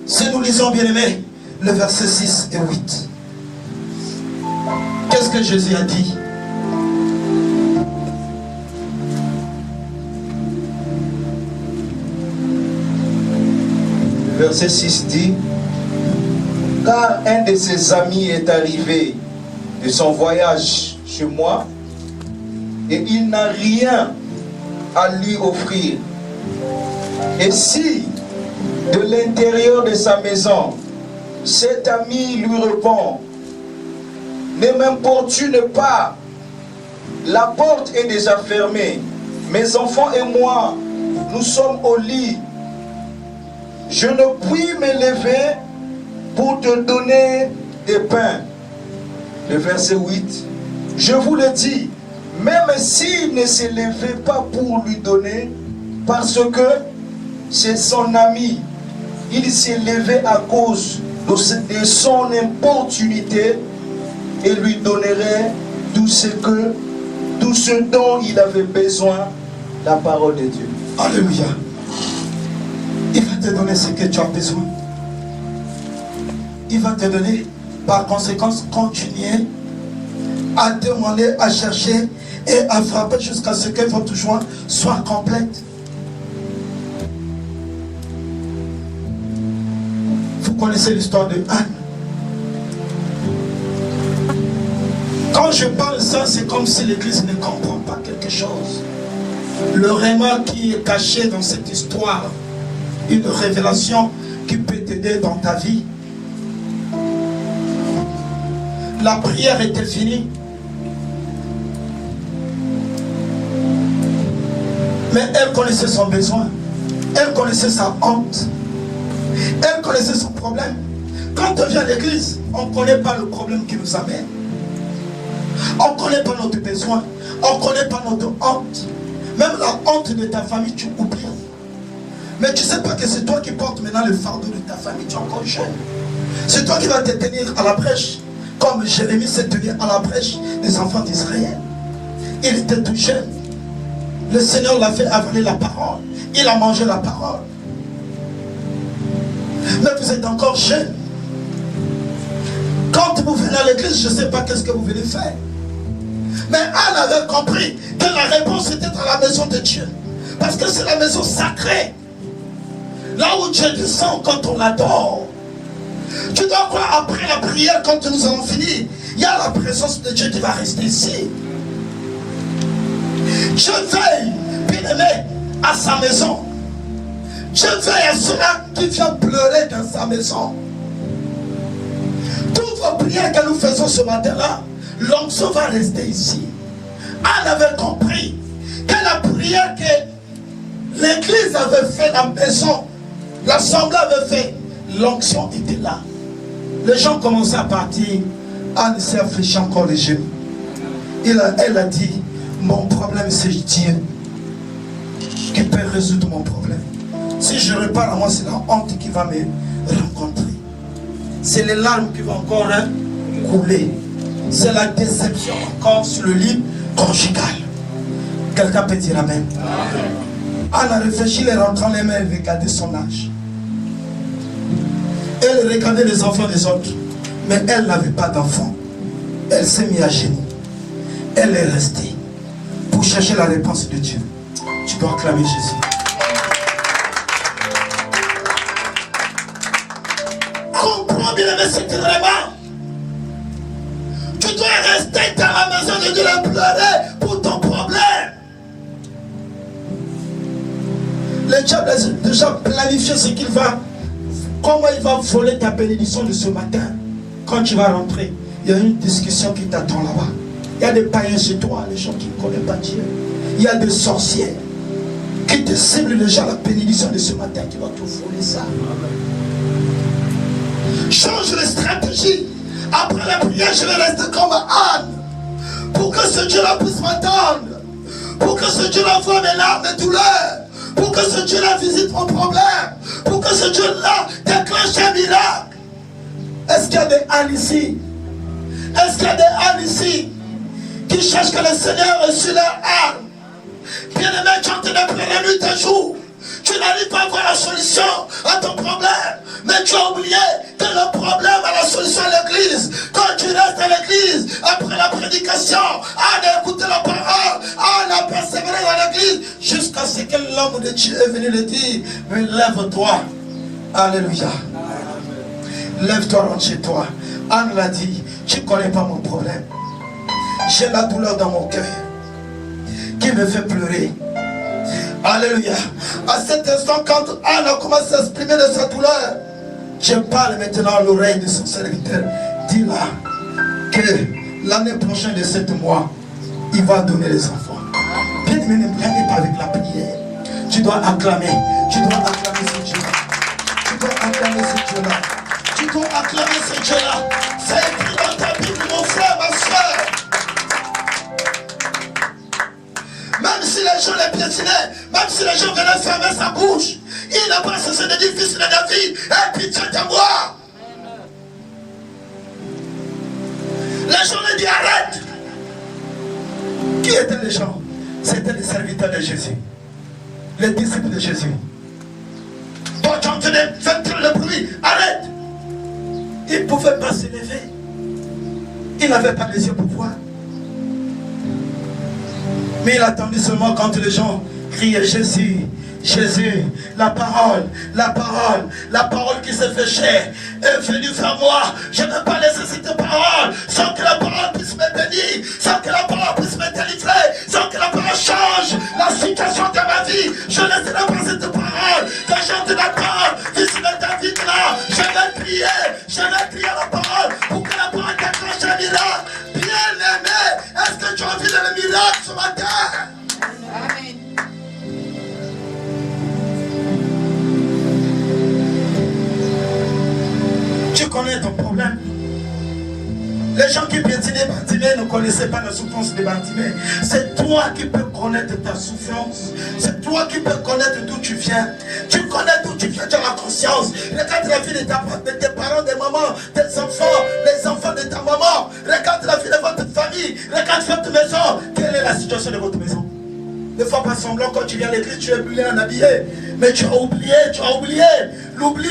Si nous lisons, bien aimé, le verset 6 et 8. Qu'est-ce que Jésus a dit? Le verset 6 dit: car un de ses amis est arrivé de son voyage chez moi et il n'a rien à lui offrir. Et si de l'intérieur de sa maison cet ami lui répond: ne m'importune pas, la porte est déjà fermée, mes enfants et moi nous sommes au lit, je ne puis me lever pour te donner des pains. Le verset 8: je vous le dis, même s'il ne se levait pas pour lui donner, parce que c'est son ami, il s'est levé à cause de son importunité et lui donnerait tout ce dont il avait besoin, la parole de Dieu. Alléluia. Il va te donner ce que tu as besoin. Il va te donner. Par conséquent, continuer à demander, à chercher et à frapper jusqu'à ce que votre joie soit complète. Vous connaissez l'histoire de Anne. Quand je parle ça, c'est comme si l'Église ne comprend pas quelque chose. Le réma qui est caché dans cette histoire, une révélation qui peut t'aider dans ta vie. La prière était finie. Mais elle connaissait son besoin. Elle connaissait sa honte. Elle connaissait son problème. Quand on vient à l'église, on ne connaît pas le problème qui nous amène. On ne connaît pas notre besoin. On ne connaît pas notre honte. Même la honte de ta famille, tu oublies. Mais tu ne sais pas que c'est toi qui portes maintenant le fardeau de ta famille. Tu es encore jeune. C'est toi qui vas te tenir à la brèche. Comme Jérémie s'est tenu à la brèche des enfants d'Israël. Il était tout jeune. Le Seigneur l'a fait avaler la parole. Il a mangé la parole. Mais vous êtes encore jeune. Quand vous venez à l'église, je ne sais pas qu'est-ce que vous venez faire. Mais Anne avait compris que la réponse était dans la maison de Dieu. Parce que c'est la maison sacrée. Là où Dieu descend quand on l'adore. Tu dois croire, après la prière, quand nous allons finir, il y a la présence de Dieu qui va rester ici. Dieu veille, bien aimé, à sa maison. Dieu veille à cela qui vient pleurer dans sa maison. Toutes vos prières que nous faisons ce matin-là, l'onction va rester ici. Anne avait compris que la prière que l'église avait fait, la maison, l'assemblée avait fait, l'onction était là. Les gens commençaient à partir. Anne s'est affléchie encore les genoux. Elle a dit, mon problème c'est Dieu qui peut résoudre mon problème. Si je repars à moi, c'est la honte qui va me rencontrer. C'est les larmes qui vont encore couler. C'est la déception encore sur le lit conjugal. Quelqu'un peut dire amen. Anne a réfléchi, elle rentrant les mains, elle regardait son âge. Elle regardait les enfants des autres. Mais elle n'avait pas d'enfant. Elle s'est mise à genoux. Elle est restée pour chercher la réponse de Dieu. Tu dois acclamer Jésus. Comprends bien, mais c'est vraiment. Tu dois rester dans la maison de Dieu et pleurer pour ton problème. Le diable a déjà planifié ce qu'il va. Comment il va voler ta bénédiction de ce matin. Quand tu vas rentrer, il y a une discussion qui t'attend là-bas. Il y a des païens chez toi, les gens qui ne connaissent pas Dieu. Il y a des sorciers qui te ciblent déjà la bénédiction de ce matin qui va te voler ça. Change de stratégie. Après la prière, je vais rester comme Anne. Pour que ce Dieu-là puisse m'attendre. Pour que ce Dieu-là voie mes larmes et douleurs. Pour que ce Dieu-là visite mon problème. Pour que ce Dieu-là déclenche un miracle. Est-ce qu'il y a des Anne ici? Est-ce qu'il y a des Anne ici qui cherchent que le Seigneur reçoive leur âme? Bien-aimé, tu es en train de prier la nuit et jour. Tu n'arrives pas à voir la solution à ton problème. Mais tu as oublié que le problème a la solution à l'église. Quand tu restes à l'église, après la prédication, Anne a écouté la parole, Anne a persévéré dans l'église, jusqu'à ce que l'homme de Dieu est venu le dire, mais lève-toi. Alléluia. Lève-toi, rentre chez toi. Anne l'a dit, tu ne connais pas mon problème. J'ai la douleur dans mon cœur qui me fait pleurer. Alléluia. À cet instant, quand Anne a commencé à s'exprimer de sa douleur, je parle maintenant à l'oreille de son serviteur. Dis-là que l'année prochaine de 7 mois, il va donner les enfants. Bien aimé, ne blague pas avec la prière. Tu dois acclamer. Tu dois acclamer ce Dieu-là. Tu dois acclamer ce Dieu-là. Tu dois acclamer ce Dieu-là. C'est écrit dans ta Bible, mon frère, ma soeur. prédestiné. Même si les gens venaient fermer sa bouche, il n'a pas cessé de dire, fils de David, aie pitié de moi. Les gens lui disent, arrête. Qui étaient les gens? C'était les serviteurs de Jésus, les disciples de Jésus. Toi, tu entendais faire le bruit, arrête. Il ne pouvait pas se lever. Il n'avait pas les yeux pour voir. Mais il attendait seulement quand les gens criaient Jésus, Jésus, la parole qui s'est fait chair est venue vers moi. Je ne vais pas laisser cette parole sans que la parole puisse me bénir, sans que la parole puisse me délivrer, sans que la parole change la situation de ma vie. Je ne laisserai pas cette parole. Quand j'entends la parole, fils de David là, je vais crier la parole pour que la parole déclenche un miracle. Bien-aimé, est-ce que tu as envie de le miracle ce matin? Amen. Tu connais ton problème. Les gens qui piétinaient Bartimée ne connaissaient pas la souffrance de Bartimée. C'est toi qui peux connaître ta souffrance. C'est toi qui peux connaître d'où tu viens. Tu connais d'où tu viens, tu as la conscience. Regarde la vie de tes parents, des mamans, des enfants, les enfants de ta maman. Regarde la vie de votre famille. Regarde votre maison. Quelle est la situation de votre maison? Ne fais pas semblant quand tu viens à l'église, tu es bien habillé. Mais tu as oublié. L'oubli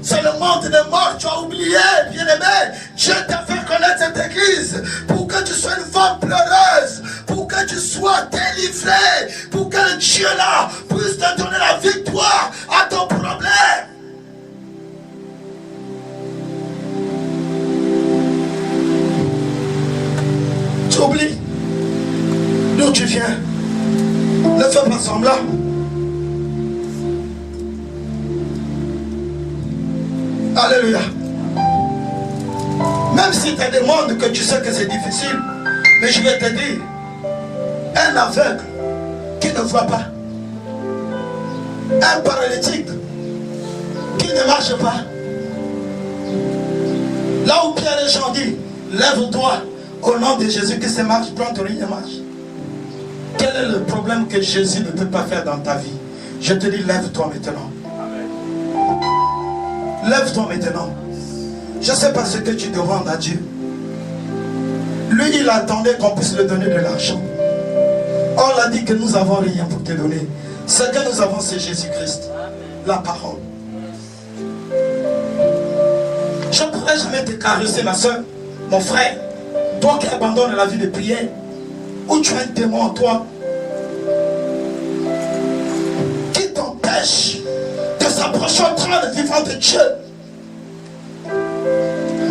c'est le monde des morts, tu as oublié, bien-aimé. Dieu t'a fait connaître cette église pour que tu sois une femme pleureuse, pour que tu sois délivré, pour que Dieu là puisse te donner la victoire à ton problème. Tu oublies d'où tu viens. Ne fais pas semblant. Alléluia. Même si tu demandes que tu sais que c'est difficile, mais je vais te dire, un aveugle qui ne voit pas, un paralytique qui ne marche pas, là où Pierre et Jean dit, lève-toi au nom de Jésus, que ça marche, prends ton lit et marche. Quel est le problème que Jésus ne peut pas faire dans ta vie? Je te dis, lève-toi maintenant. Lève-toi maintenant. Je ne sais pas ce que tu demandes à Dieu. Lui, il attendait qu'on puisse lui donner de l'argent. On l'a dit que nous n'avons rien pour te donner. Ce que nous avons, c'est Jésus-Christ. La parole. Je ne pourrais jamais te caresser, ma soeur, mon frère. Toi qui abandonnes la vie de prière. Où tu as un démon en toi. Qui t'empêche de s'approcher au trône vivant de Dieu.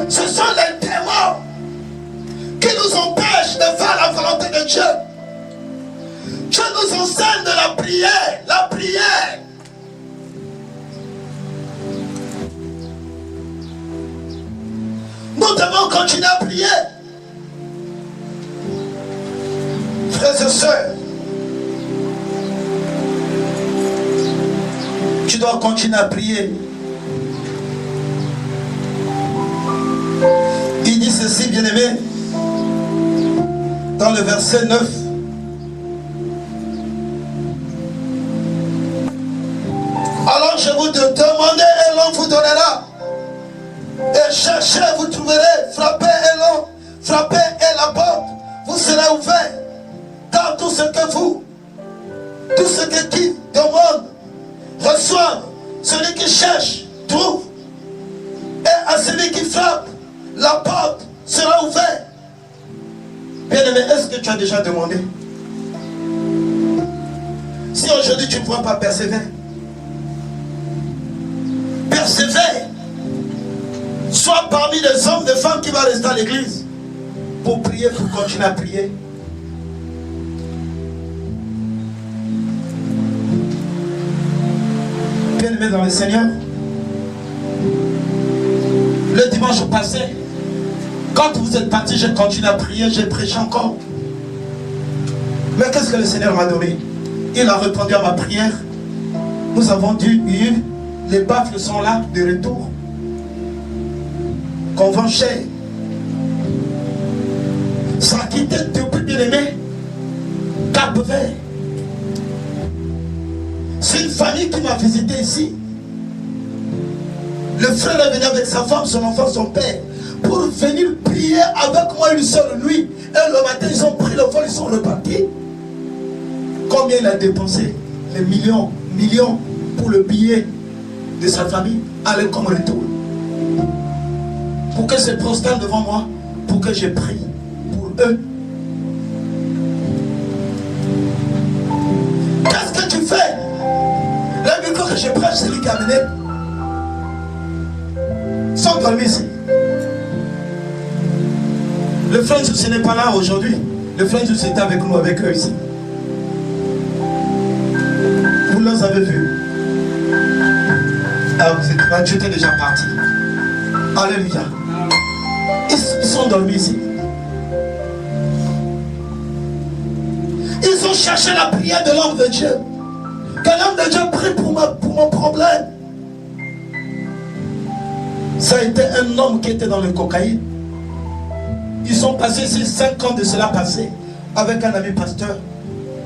Ce sont les démons qui nous empêchent de faire la volonté de Dieu. Dieu nous enseigne de la prière. La prière. Nous devons continuer à prier. Frères et sœurs, tu dois continuer à prier. Il dit ceci, bien-aimé, dans le verset 9. Alors je vous demande et l'on vous donnera. Et cherchez, vous trouverez. Frappez et l'on, frappez et la porte vous sera ouverte. Dans tout ce qui demande, reçoit. Celui qui cherche, trouve. Et à celui qui frappe, la porte sera ouverte. Bien-aimé, est-ce que tu as déjà demandé? Si aujourd'hui tu ne pourras pas persévérer, persévère. Sois parmi les hommes, les femmes qui vont rester à l'église pour prier, pour continuer à prier. Bien-aimé dans le Seigneur, le dimanche passé, quand vous êtes partis, j'ai continué à prier, j'ai prêché encore. Mais qu'est-ce que le Seigneur m'a donné? Il a répondu à ma prière. Nous avons eu, les baffles sont là, de retour. Qu'on vend cher. Ça a quitté depuis, bien-aimé, Cap-Vert. C'est une famille qui m'a visité ici. Le frère est venu avec sa femme, son enfant, son père, pour venir prier avec moi une seule nuit. Et le matin, ils ont pris le vol, ils sont repartis. Combien il a dépensé? Les millions pour le billet de sa famille, aller comme retour. Pour que se prosternent devant moi, pour que je prie pour eux. Qu'est-ce que tu fais? Le micro que je prêche, c'est lui qui a amené. Sans dormir ici. Le frère ce n'est pas là aujourd'hui. Le frère était avec nous, avec eux ici. Vous les avez vus. Ah, tu étais déjà parti. Alléluia. Ils sont dormis ici. Ils ont cherché la prière de l'homme de Dieu. Que l'homme de Dieu prie pour mon problème. Ça a été un homme qui était dans le cocaïne. Ils sont passés ici 5 ans de cela passé avec un ami pasteur.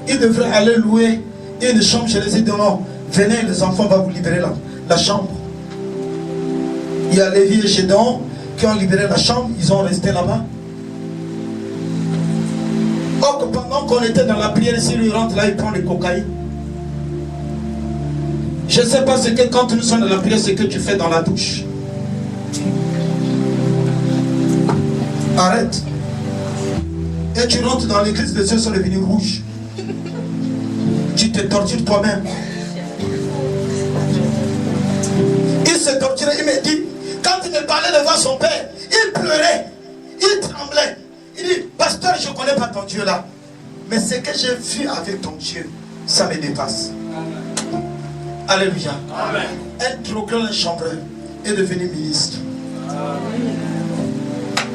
Ils devraient aller louer une chambre chez les non, venez, les enfants vont vous libérer la chambre. Il y a Lévi et Gédéon qui ont libéré la chambre, ils ont resté là-bas. Or, pendant qu'on était dans la prière, ici, lui rentre là, il prend le cocaïne. Je ne sais pas ce que quand nous sommes dans la prière, ce que tu fais dans la douche. Arrête. Et tu rentres dans l'église, les yeux sont devenus rouges. Tu te tortures toi-même. Il se torturait, il me dit, quand il me parlait devant son père, il pleurait, il tremblait. Il dit, pasteur, je ne connais pas ton Dieu là. Mais ce que j'ai vu avec ton Dieu, ça me dépasse. Alléluia. Amen. Un procureur, un chambreur est devenu ministre. Amen.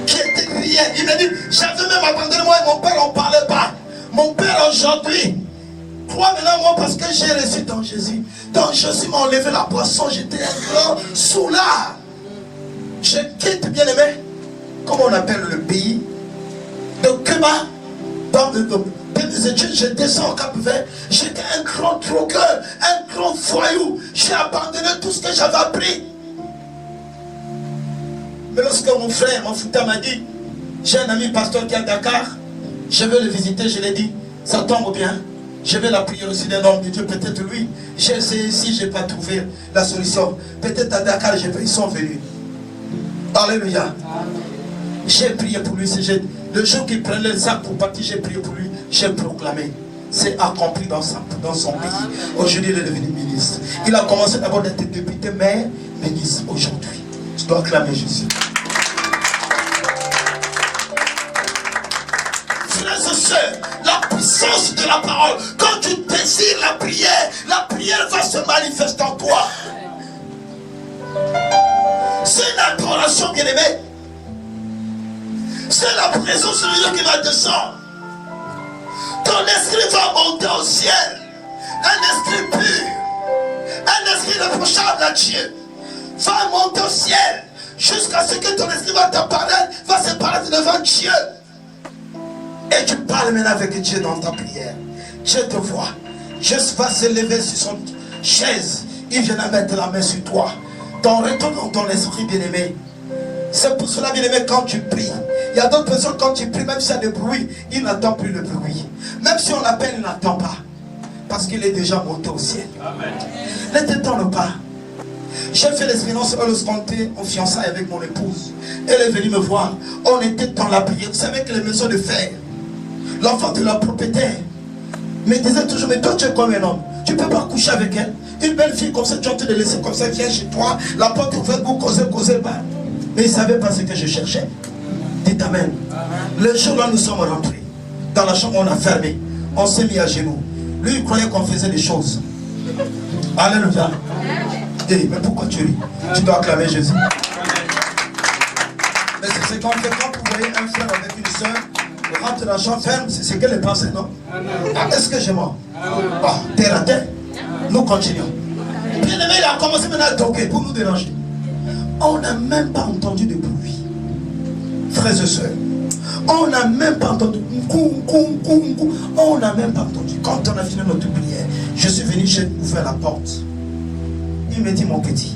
Qui était rien. Il m'a dit, j'avais même abandonné moi et mon père n'en parlait pas. Mon père aujourd'hui croit maintenant moi parce que j'ai reçu dans Jésus. Dans Jésus m'a enlevé la poisson, j'étais un grand soulard. Je quitte, bien aimé, comment on appelle le pays de Cuba, dans des études, je descends au Cap-Vert, j'étais un grand troqueur, un grand voyou. J'ai abandonné tout ce que j'avais appris. Mais lorsque mon frère, mon fouta m'a dit, j'ai un ami pasteur qui est à Dakar, je vais le visiter, je lui ai dit, ça tombe bien, je vais la prière aussi d'un homme de Dieu, peut-être lui, j'ai essayé ici, je n'ai pas trouvé la solution, peut-être à Dakar, ils sont venus. Alléluia. J'ai prié pour lui, le jour qu'il prenait le sac pour partir, j'ai prié pour lui, j'ai proclamé. C'est accompli dans son pays. Aujourd'hui, il est devenu ministre. Il a commencé d'abord d'être député, maire, ministre aujourd'hui. Je dois acclamer Jésus. Frères et sœurs, la puissance de la parole, quand tu désires la prière va se manifester en toi. C'est une adoration, bien-aimée. C'est la présence de Dieu qui va descendre. Ton esprit va monter au ciel. Un esprit pur, un esprit reprochable à Dieu va monter au ciel jusqu'à ce que ton esprit va t'apparaître, va se paraître devant Dieu. Et tu parles maintenant avec Dieu dans ta prière. Dieu te voit. Dieu va se lever sur son chaise. Il vient mettre la main sur toi. Ton retour dans ton esprit, bien-aimé. C'est pour cela, bien-aimé, quand tu pries. Il y a d'autres personnes, quand tu pries, même s'il y a des bruits, il n'entend plus le bruit. Même si on l'appelle, il n'entend pas. Parce qu'il est déjà monté au ciel. Amen. Ne t'étonne pas. J'ai fait l'expérience lorsqu'on était en fiançailles avec mon épouse. Elle est venue me voir. On était dans la prière. Vous savez que les maisons de fer, l'enfant de la propriétaire me disait toujours, mais toi tu es comme un homme. Tu ne peux pas coucher avec elle. Une belle fille comme ça, tu vas te laisser comme ça, viens chez toi. La porte est ouverte, vous causez pas. Mais il ne savait pas ce que je cherchais. Dites Amen. Le jour là, nous sommes rentrés. Dans la chambre, on a fermé. On s'est mis à genoux. Lui, il croyait qu'on faisait des choses. Alléluia. Hey, mais pourquoi tu ris? Tu dois acclamer Jésus. Mais c'est ce qu'on fait quand vous voyez un frère avec une soeur, rentre dans la chambre ferme, c'est ce qu'elle est pensée, non? Est-ce que j'ai mort? Terre à terre. Nous continuons. Bien aimé, il a commencé maintenant à toquer pour nous déranger. On n'a même pas entendu de bruit. Frères et sœurs, on n'a même pas entendu. On n'a même pas entendu. Quand on a fini notre prière, Je suis venu chez lui ouvrir la porte. Il me dit, mon petit,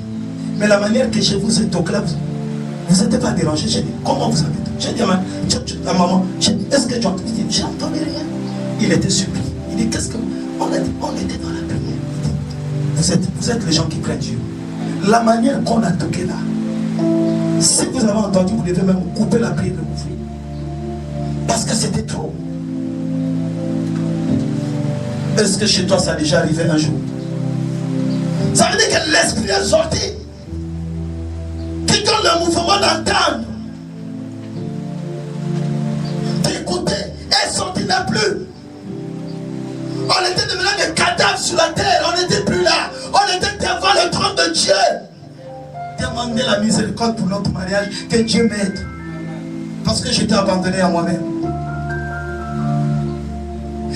mais la manière que je vous ai toqué là, vous n'êtes pas dérangé. J'ai dit, comment vous avez toqué? J'ai dit à maman, est-ce que tu as entendu? Il dit, j'ai entendu rien. Il était surpris. Il dit, qu'est-ce que... On était dans la prière. Il dit, vous êtes les gens qui craignent Dieu. La manière qu'on a toqué là, si vous avez entendu, vous devez même couper la prière de l'ouvrir. Parce que c'était trop. Est-ce que chez toi ça a déjà arrivé un jour? Ça veut dire que l'esprit est sorti, qui donne le mouvement d'entendre, d'écouter, est sorti n'a plus. On était devenu des cadavres sur la terre, on n'était plus là, on était devant le trône de Dieu. Demandez la miséricorde pour notre mariage, que Dieu m'aide. Parce que j'étais abandonné à moi-même.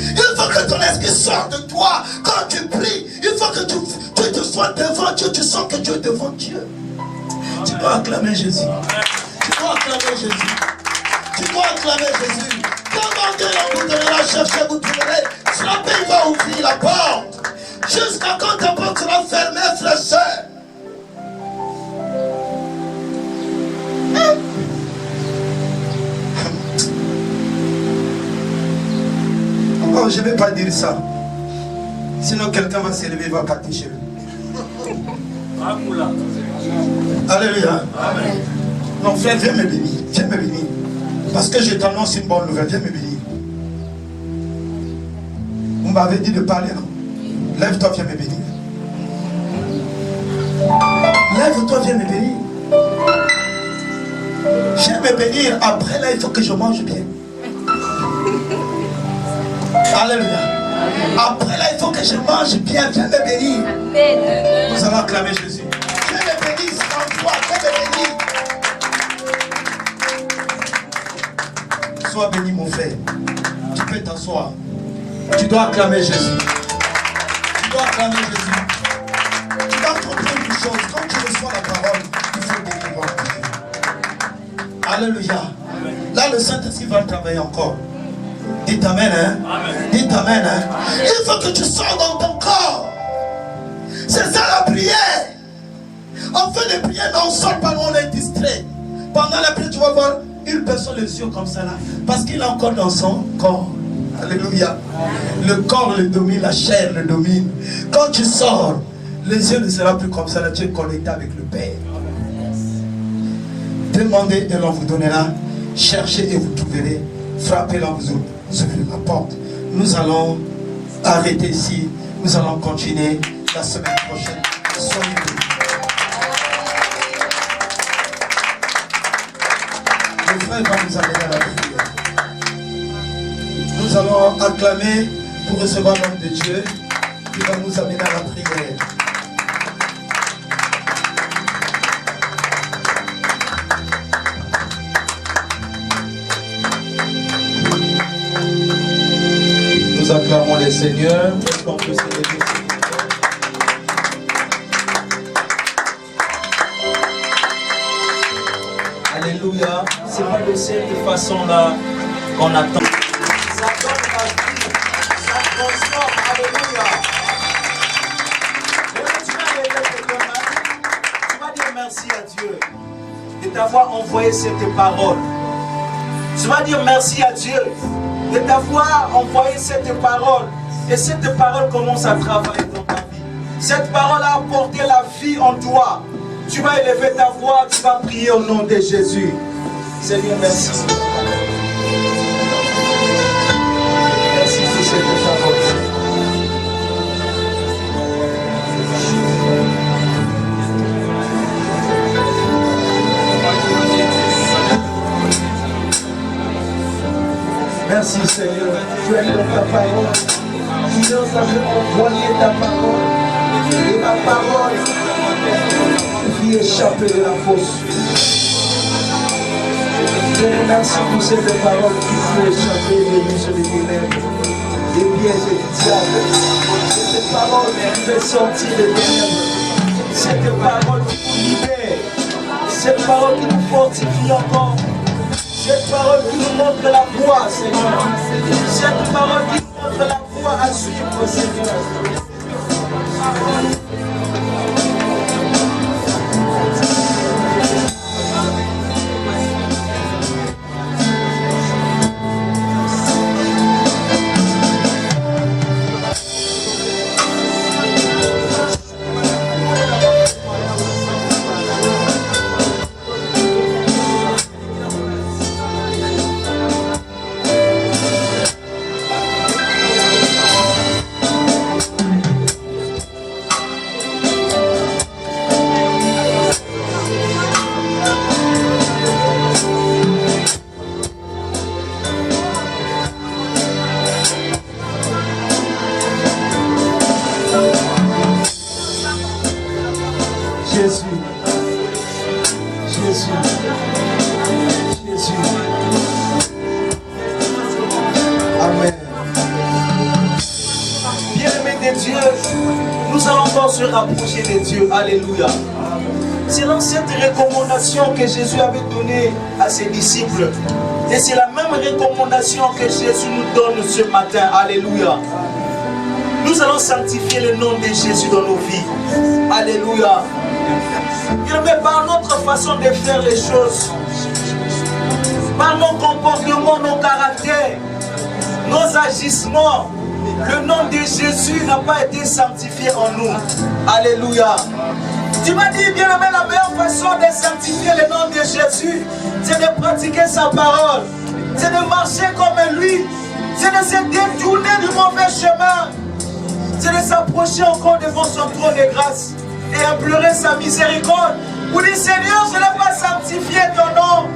Il faut que ton esprit sorte de toi quand tu pries. Il faut que tu te sois devant Dieu. Tu sens que Dieu est devant Dieu. Tu dois acclamer Jésus. Tu dois acclamer Jésus. Tu dois acclamer Jésus. Demandez, on vous donnera, cherchez, vous trouverez. Frappez, il va ouvrir la porte. Jusqu'à quand ta porte sera fermée, frère et sœur. Oh, je ne vais pas dire ça. Sinon, quelqu'un va s'élever et va partir chez lui. Alléluia. Amen. Non, frère, viens me bénir. Viens me bénir. Parce que je t'annonce une bonne nouvelle. Viens me bénir. Vous m'avez dit de parler, non? Lève-toi, viens me bénir. Lève-toi, viens me bénir. Viens me bénir. Après, là, il faut que je mange bien. Alléluia. Après là, il faut que je mange bien. Viens me bénir. Nous allons acclamer Jésus. Viens me bénir, c'est en toi. Viens me bénir. Sois béni, mon frère. Tu peux t'asseoir. Tu dois acclamer Jésus. Tu dois acclamer Jésus. Tu dois comprendre une chose. Quand tu reçois la parole, il faut bénir. Alléluia. Là, le Saint-Esprit va travailler encore. Dites amen, hein? Amen. Dites amen, hein? Il faut que tu sors dans ton corps. C'est ça la prière. On fait des prières, mais on ne sort pas, on est distrait. Pendant la prière, tu vas voir une personne les yeux comme ça là. Parce qu'il est encore dans son corps. Alléluia. Le corps le domine, la chair le domine. Quand tu sors, les yeux ne seront plus comme ça là. Tu es connecté avec le Père. Demandez et l'on vous donnera. Cherchez et vous trouverez. Frappez là, vous ouvrez la porte. Nous allons arrêter ici. Nous allons continuer la semaine prochaine. Soyez bénis. Le frère va nous amener à la prière. Nous allons acclamer pour recevoir l'homme de Dieu qui va nous amener à la prière. Nous acclamons les seigneurs. On peut s'élever. Alléluia. C'est pas de cette façon-là qu'on attend. Ça donne la vie. Ça transforme. Alléluia. Tu vas lever tes mains. Tu vas dire merci à Dieu de t'avoir envoyé cette parole. Tu vas dire merci à Dieu de t'avoir envoyé cette parole. Et cette parole commence à travailler dans ta vie. Cette parole a apporté la vie en toi. Tu vas élever ta voix, tu vas prier au nom de Jésus. Seigneur, merci. Merci pour cette parole. Merci Seigneur, tu es dans ta parole, tu nous as envoyé ta parole, et ma parole qui échappe de la fosse. Je te remercie pour cette parole qui fait échapper les luttes des ténèbres, des pièges et du diable. Cette parole qui fait sortir des ténèbres, cette parole qui nous libère, cette parole qui nous fortifie encore. Cette parole qui nous montre la voie, Seigneur. Cette parole qui nous montre la voie à suivre, Seigneur. Jésus. Jésus. Jésus. Amen. Bien-aimés de Dieu, nous allons encore se rapprocher de Dieu. Alléluia. C'est dans cette recommandation que Jésus avait donnée à ses disciples. Et c'est la même recommandation que Jésus nous donne ce matin. Alléluia. Nous allons sanctifier le nom de Jésus dans nos vies. Alléluia. Mais par notre façon de faire les choses, par nos comportements, nos caractères, nos agissements, le nom de Jésus n'a pas été sanctifié en nous. Alléluia. Tu m'as dit, bien aimé, la meilleure façon de sanctifier le nom de Jésus, c'est de pratiquer sa parole, c'est de marcher comme lui, c'est de se détourner du mauvais chemin, c'est de s'approcher encore devant son trône de grâce et implorer sa miséricorde. Vous dites, Seigneur, je n'ai pas sanctifié ton nom,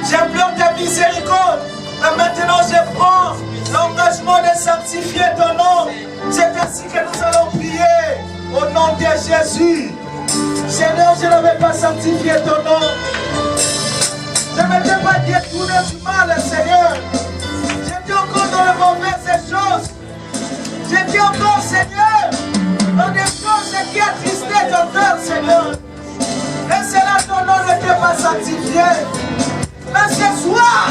j'implore ta miséricorde, et maintenant je prends l'engagement de sanctifier ton nom. C'est ainsi que nous allons prier au nom de Jésus. Seigneur, je n'avais pas sanctifié ton nom. Je ne m'étais pas détourné du mal, Seigneur. J'étais encore dans les mauvaises choses. J'étais encore, Seigneur, dans des choses qui attristaient ton cœur, Seigneur. Et c'est là ton nom n'était pas sanctifié. Mais ce soir,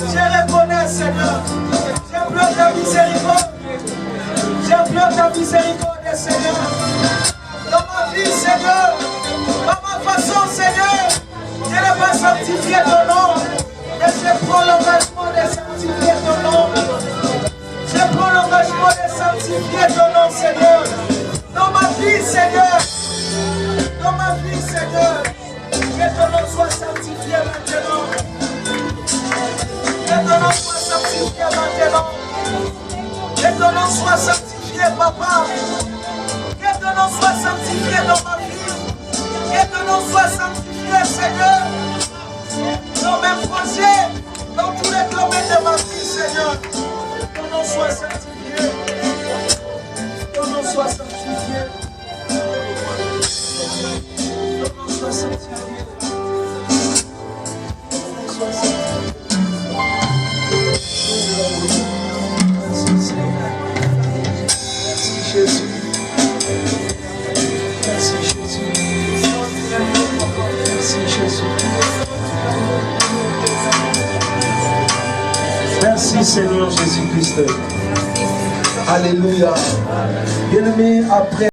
je reconnais, Seigneur. J'implore ta miséricorde. J'implore ta miséricorde, Seigneur. Dans ma vie, Seigneur, dans ma façon, Seigneur, je n'ai pas sanctifié ton nom. Et je prends l'engagement de sanctifier ton nom. Je prends l'engagement de sanctifier ton nom, Seigneur. Dans ma vie, Seigneur. Dans ma vie, Seigneur. Que ton nom soit sanctifié maintenant. Que ton nom soit sanctifié maintenant. Que ton nom soit sanctifié, Papa. Que ton nom soit sanctifié dans ma vie. Que ton nom soit sanctifié, Seigneur. Dans mes projets, dans tous les domaines de ma vie, Seigneur. Que ton nom soit sanctifié. Que ton nom soit sanctifié. Que ton nom soit sanctifié. Merci Jésus. Merci Jésus. Merci Jésus. Merci Seigneur Jésus-Christ. Alléluia. Bien-aimé, après